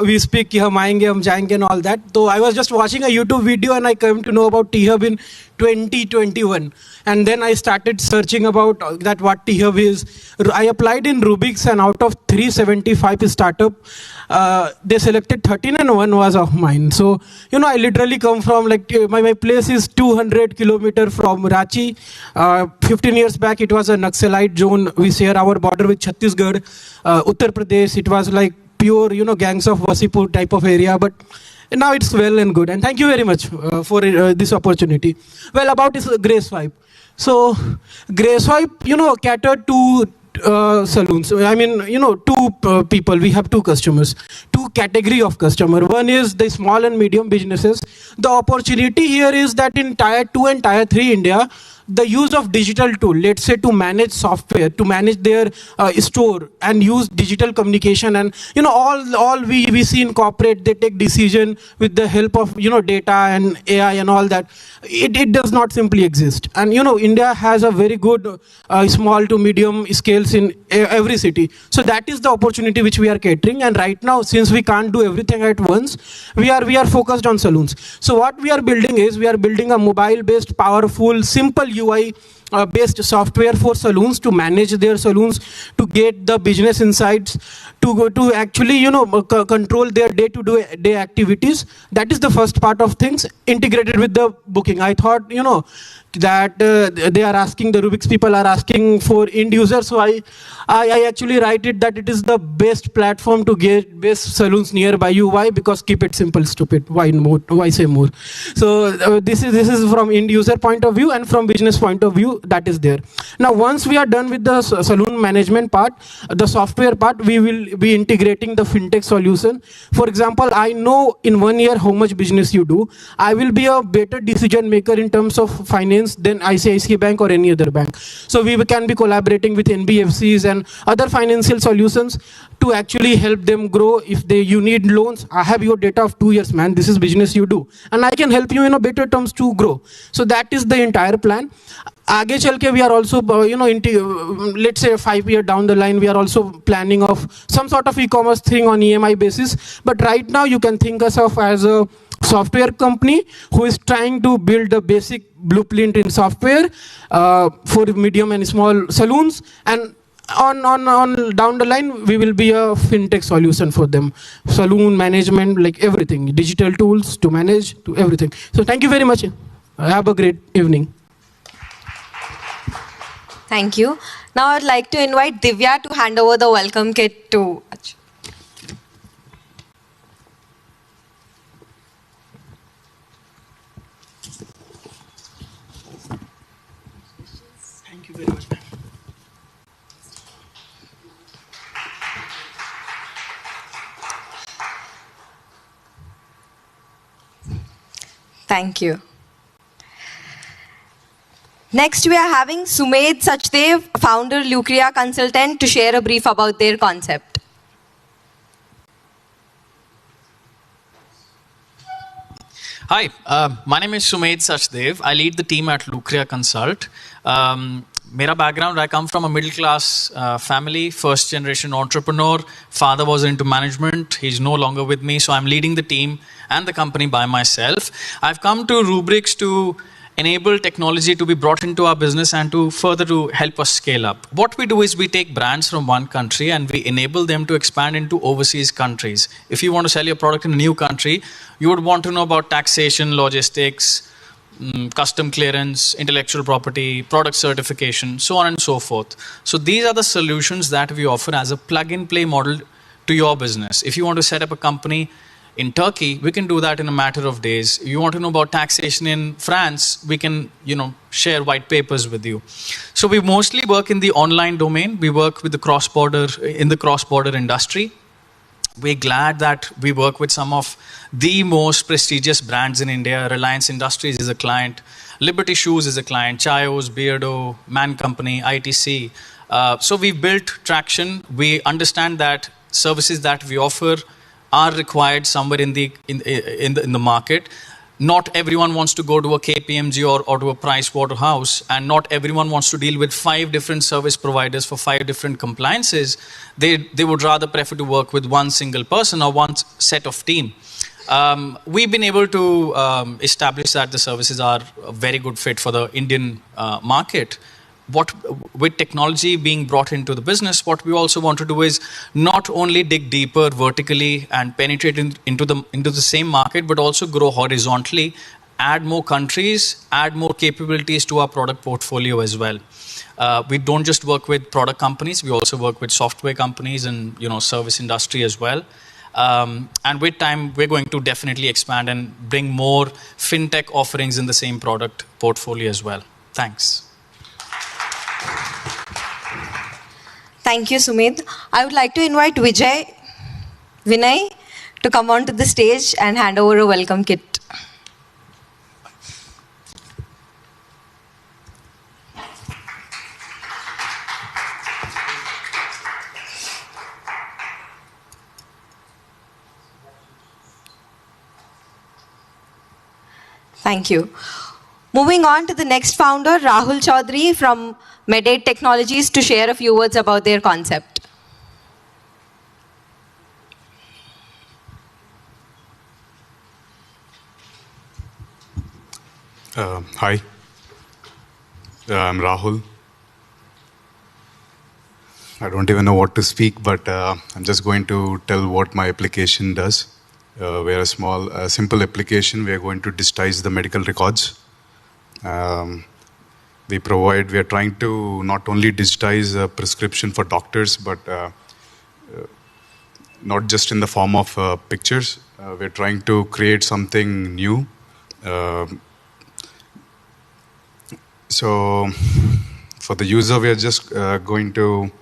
we speak कि हम आएंगे हम जाएंगे and all that. So I was just watching a YouTube video and I came to know about T-Hub in 2021 and then I started searching about that what T-Hub is. I applied in Rubrix and out of 375 startup they selected 13 and one was of mine. So I literally come from my place is 200 kilometers from Ranchi. 15 years back it was a Naxalite zone. We share our border with Chhattisgarh, Uttar Pradesh. It was like pure gangs of Wasipur type of area, but now it's well and good. And thank you very much for this opportunity. Well, about this GraceSwipe. So GraceSwipe, catered to saloons. I mean, two people. We have two customers, two category of customer. One is the small and medium businesses. The opportunity here is that in Tier 2 and Tier 3 India, the use of digital tool, let's say to manage software, to manage their store and use digital communication and all we see in corporate, they take decision with the help of data and AI and all that. It does not simply exist. And India has a very good small to medium scales in every city. So that is the opportunity which we are catering. And right now, since we can't do everything at once, we are focused on saloons. So what we are building is we are building a mobile-based, powerful, simple UI based software for saloons to manage their saloons, to get the business insights, to go to actually control their day-to-day activities. That is the first part of things, integrated with the booking. I thought that they are asking, the Rubrix people are asking for end users, so I actually write it that it is the best platform to get best saloons nearby you. Why? Because keep it simple, stupid. Why more? Why say more? So this is from end user point of view, and from business point of view, that is there. Now once we are done with the saloon management part, the software part, we will be integrating the fintech solution. For example, I know in 1 year how much business you do. I will be a better decision maker in terms of finance than ICICI Bank or any other bank. So we can be collaborating with NBFCs and other financial solutions to actually help them grow. If you need loans, I have your data of 2 years, man. This is business you do, and I can help you in a better terms to grow. So that is the entire plan. आगे चल के we are also, let's say 5 years down the line, we are also planning of some sort of e-commerce thing on EMI basis. But right now you can think us of as a software company who is trying to build a basic blueprint in software for medium and small saloons, and on down the line we will be a fintech solution for them, saloon management, like everything, digital tools to manage, to everything. So thank you very much. Have a great evening. Thank you. Now I'd like to invite Divya to hand over the welcome kit to Achyut. Thank you very much, ma'am. Thank you. Next, we are having Sumed Sachdev, founder, Lucria Consultant, to share a brief about their concept. Hi, my name is Sumed Sachdev. I lead the team at Lucria Consult. Mera background, I come from a middle class family, first generation entrepreneur. Father was into management. He's no longer with me, so I'm leading the team and the company by myself. I've come to Rubrix to enable technology to be brought into our business and to further to help us scale up. What we do is we take brands from one country and we enable them to expand into overseas countries. If you want to sell your product in a new country, you would want to know about taxation, logistics, custom clearance, intellectual property, product certification, so on and so forth. So these are the solutions that we offer as a plug-and-play model to your business. If you want to set up a company in Turkey, we can do that in a matter of days. If you want to know about taxation in France, we can, share white papers with you. So we mostly work in the online domain. We work with the cross-border industry. We're glad that we work with some of the most prestigious brands in India. Reliance Industries is a client. Liberty Shoes is a client. Chayos, Beardo, Man Company, ITC. So we've built traction. We understand that services that we offer are required somewhere in the market. Not everyone wants to go to a KPMG or to a Price Waterhouse, and not everyone wants to deal with 5 different service providers for 5 different compliances. They would rather prefer to work with one single person or one set of team. We've been able to establish that the services are a very good fit for the Indian market. With technology being brought into the business, what we also want to do is not only dig deeper vertically and penetrate into the same market, but also grow horizontally, add more countries, add more capabilities to our product portfolio as well. We don't just work with product companies, we also work with software companies and service industry as well. And with time, we're going to definitely expand and bring more fintech offerings in the same product portfolio as well. Thanks. Thank you, Sumit. I would like to invite Vinay to come onto the stage and hand over a welcome kit. Thank you. Moving on to the next founder, Rahul Chaudhary from Medate Technologies, to share a few words about their concept. Hi, I'm Rahul. I don't even know what to speak, but I'm just going to tell what my application does. We're a simple application. We're going to digitize the medical records. We are trying to not only digitize a prescription for doctors, but not just in the form of pictures. We're trying to create something new. So for the user, we are just going to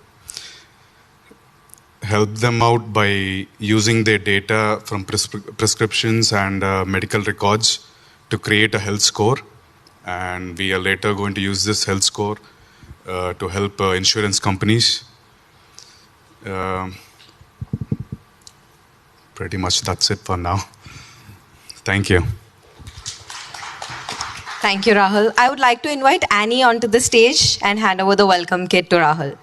help them out by using their data from prescriptions and medical records to create a health score. And we are later going to use this health score to help insurance companies. Pretty much that's it for now. Thank you. Thank you, Rahul. I would like to invite Annie onto the stage and hand over the welcome kit to Rahul.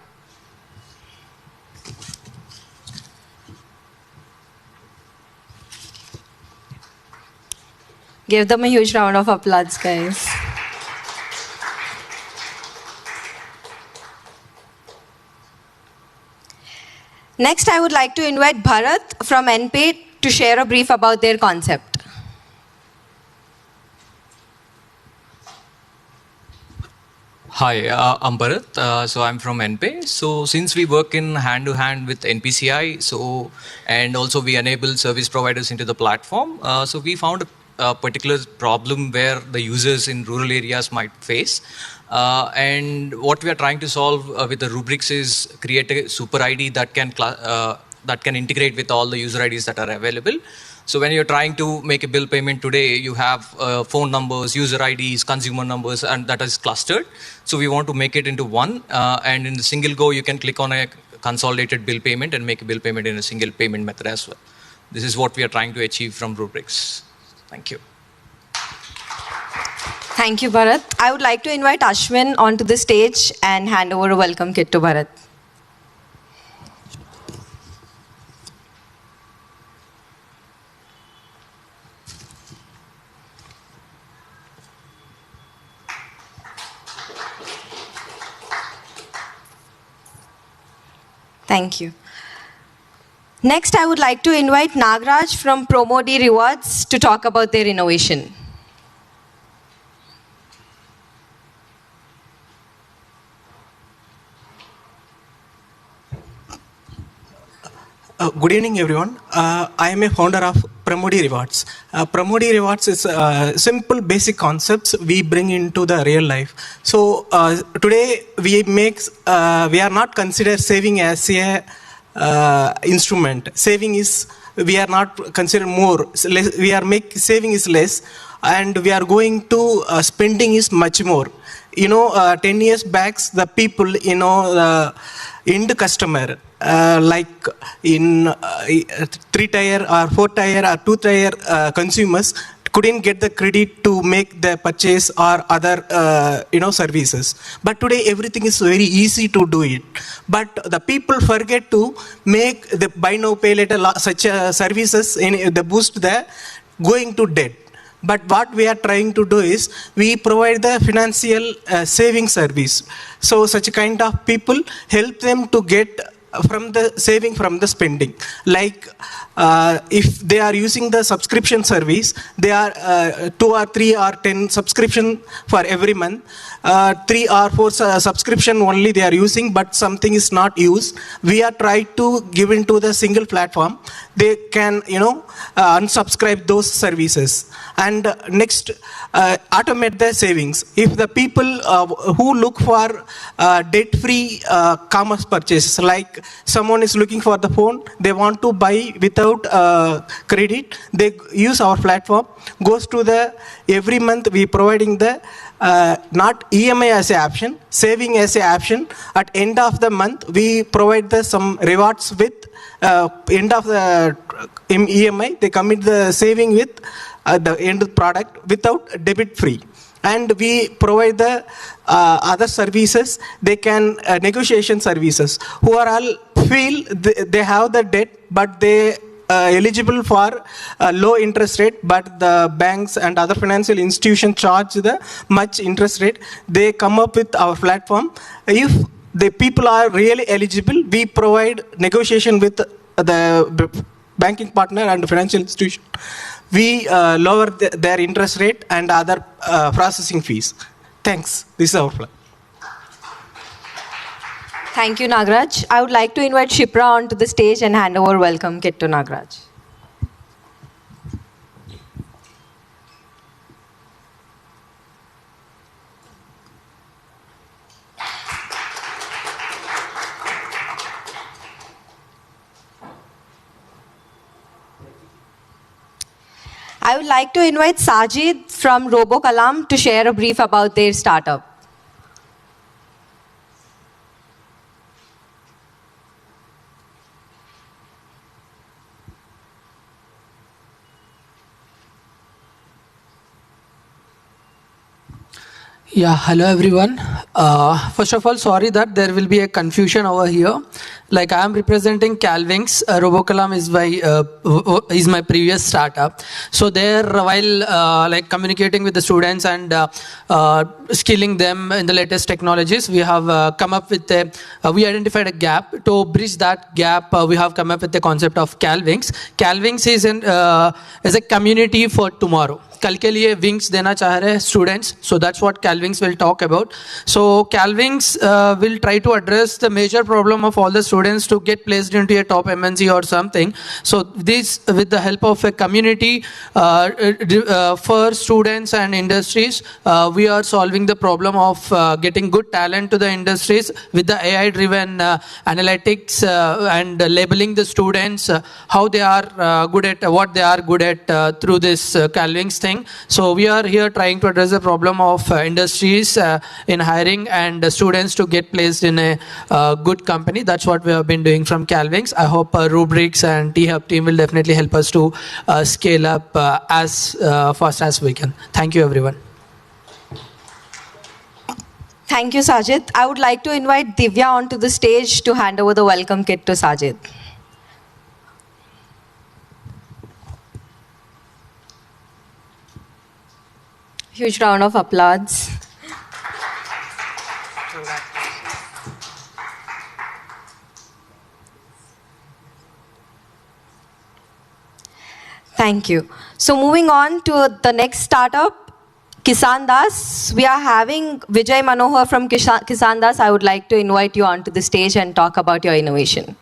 Give them a huge round of applause, guys. Next, I would like to invite Bharat from NPay to share a brief about their concept. Hi, I'm Bharat. So I'm from NPay. So since we work in hand-to-hand with NPCI, and also we enable service providers into the platform, so we found a particular problem where the users in rural areas might face. And what we are trying to solve with the Rubrix is create a super ID that can integrate with all the user IDs that are available. So when you're trying to make a bill payment today, you have phone numbers, user IDs, consumer numbers, and that is clustered. So we want to make it into one, and in the single go, you can click on a consolidated bill payment and make a bill payment in a single payment method as well. This is what we are trying to achieve from Rubrix. Thank you. Thank you, Bharat. I would like to invite Ashwin onto the stage and hand over a welcome kit to Bharat. Thank you. Next, I would like to invite Nagraj from Promodi Rewards to talk about their innovation. Good evening, everyone. I am a founder of Promodi Rewards. Promodi Rewards is simple, basic concepts we bring into the real life. So today we are not considered saving as a instrument. Saving is, we are not considered more. Saving is less, and we are going to spending is much more. 10 years back, the people, the end customer, like in 3-tier or 4-tier or 2-tier consumers couldn't get the credit to make the purchase or other services. But today everything is very easy to do it. But the people forget to make the buy now pay later such services in the boost the going to debt. But what we are trying to do is we provide the financial saving service. So such kind of people help them to get from the saving from the spending. Like if they are using the subscription service, they are 2 or 3 or 10 subscription for every month. 3 or 4 subscription only they are using, but something is not used. We are trying to give into the single platform. They can unsubscribe those services. And next, automate the savings. If the people who look for debt-free commerce purchases, like someone is looking for the phone, they want to buy without credit, they use our platform, goes to the, every month we providing the not EMI as an option, saving as an option. At end of the month, we provide the some rewards with end of the EMI. They commit the saving with the end product without debit free. And we provide the other services. They can negotiation services. Who are all feel they have the debt, but they eligible for low interest rate, but the banks and other financial institutions charge the much interest rate. They come up with our platform. If the people are really eligible, we provide negotiation with the banking partner and financial institution. We lower their interest rate and other processing fees. Thanks. This is our plan. Thank you, Nagraj. I would like to invite Shipra onto the stage and hand over welcome kit to Nagraj. I would like to invite Sajid from RoboCalam to share a brief about their startup. Yeah, hello everyone. First of all, sorry that there will be a confusion over here. Like I am representing Calvinx. RoboCalam is my previous startup. So there, while like communicating with the students and skilling them in the latest technologies, we have come up with we identified a gap. To bridge that gap, we have come up with the concept of Calvinx. Calvinx is a community for tomorrow. कल के लिए wings देना चाह रहे हैं students. So that's what Calwings will talk about. So Calwings will try to address the major problem of all the students to get placed into a top MNC or something. So this, with the help of a community for students and industries, we are solving the problem of getting good talent to the industries with the AI-driven analytics and labeling the students how they are good at what they are good at through this Calwings thing. So we are here trying to address the problem of industries in hiring and students to get placed in a good company. That's what we have been doing from Calwings. I hope Rubrix and T-Hub team will definitely help us to scale up as fast as we can. Thank you, everyone. Thank you, Sajid. I would like to invite Divya onto the stage to hand over the welcome kit to Sajid. Huge round of applause. Thank you. So moving on to the next startup, Kisan Das. We are having Vijay Manohar from Kisan Das. I would like to invite you onto the stage and talk about your innovation.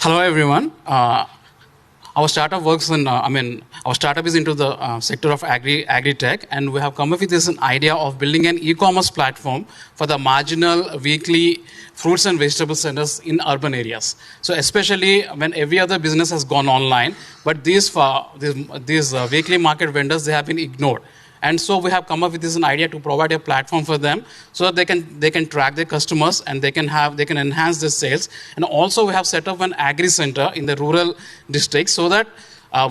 Hello, everyone. Our startup works in, our startup is into the sector of agri-tech, and we have come up with this idea of building an e-commerce platform for the marginal weekly fruits and vegetable centers in urban areas. So especially when every other business has gone online, but these weekly market vendors, they have been ignored. And so we have come up with this idea to provide a platform for them so that they can track their customers and they can enhance their sales. And also we have set up an agri center in the rural districts so that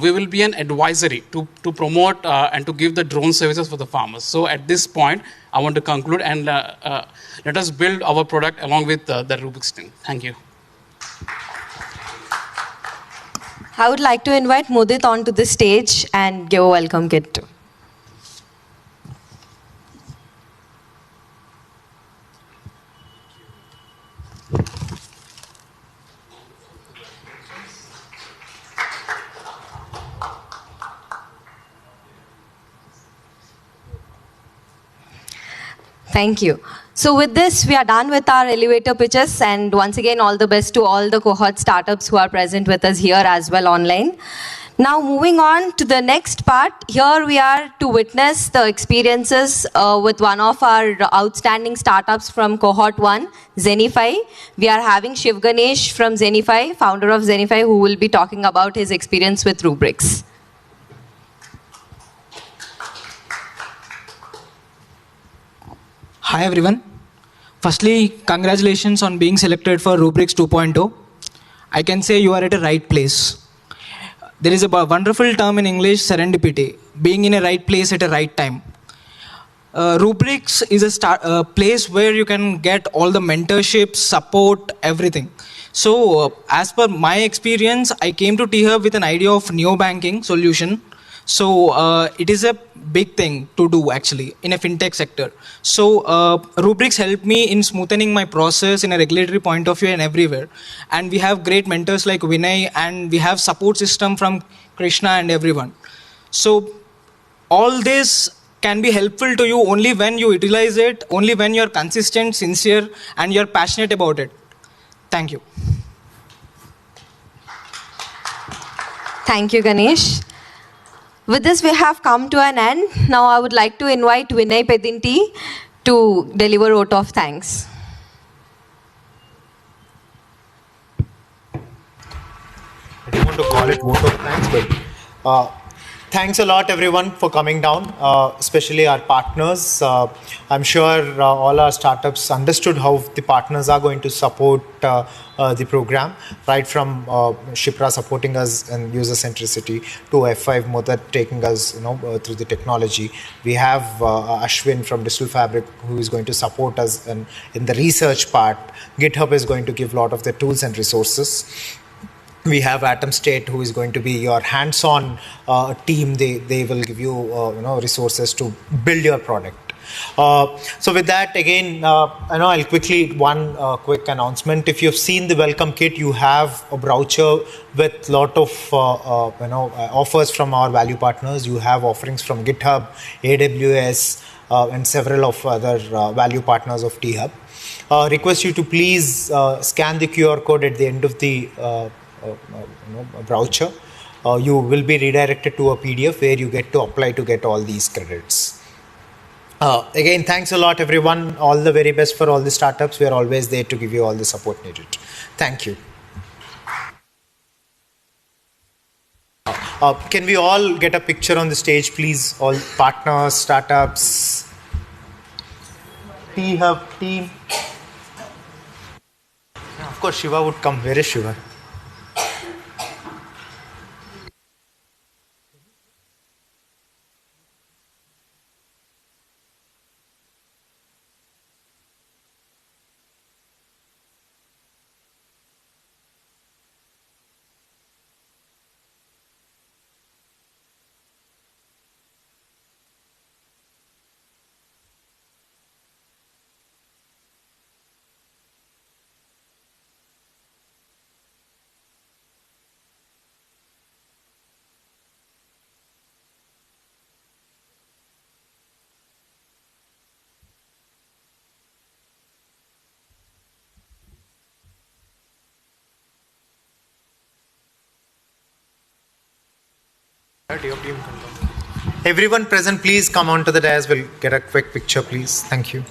we will be an advisory to promote and to give the drone services for the farmers. So at this point, I want to conclude and let us build our product along with the Rubrix team. Thank you. I would like to invite Mudit onto the stage and give a welcome kit to. Thank you. So with this, we are done with our elevator pitches, and once again, all the best to all the cohort startups who are present with us here as well online. Now moving on to the next part, here we are to witness the experiences with one of our outstanding startups from Cohort 1, Zenify. We are having Shiv Ganesh from Zenify, founder of Zenify, who will be talking about his experience with Rubrix. Hi everyone. Firstly, congratulations on being selected for Rubrix 2.0. I can say you are at a right place. There is a wonderful term in English, serendipity, being in a right place at a right time. Rubrix is a place where you can get all the mentorship, support, everything. So as per my experience, I came to T-Hub with an idea of neobanking solution. So it is a big thing to do actually in a fintech sector. So Rubrix helped me in smoothening my process in a regulatory point of view and everywhere. And we have great mentors like Vinay, and we have support system from Krishna and everyone. So all this can be helpful to you only when you utilize it, only when you're consistent, sincere, and you're passionate about it. Thank you. Thank you, Ganesh. With this, we have come to an end. Now I would like to invite Vinay Pedinti to deliver a vote of thanks. I don't want to call it vote of thanks, but thanks a lot everyone for coming down, especially our partners. I'm sure all our startups understood how the partners are going to support the program, right from Shipra supporting us in user centricity to F5 Modat taking us through the technology. We have Ashwin from Digital Fabric who is going to support us in the research part. GitHub is going to give a lot of the tools and resources. We have Atom State, who is going to be your hands-on team. They will give you resources to build your product. So with that, again, I know I'll quickly, one quick announcement. If you've seen the welcome kit, you have a brochure with lot of offers from our value partners. You have offerings from GitHub, AWS, and several of other value partners of T-Hub. Request you to please scan the QR code at the end of the brochure. You will be redirected to a PDF where you get to apply to get all these credits. Again, thanks a lot, everyone. All the very best for all the startups. We are always there to give you all the support needed. Thank you. Can we all get a picture on the stage, please? All partners, startups, T-Hub team. Of course, Shiva would come. Where is Shiva? Everyone present, please come onto the dais. We'll get a quick picture, please. Thank you.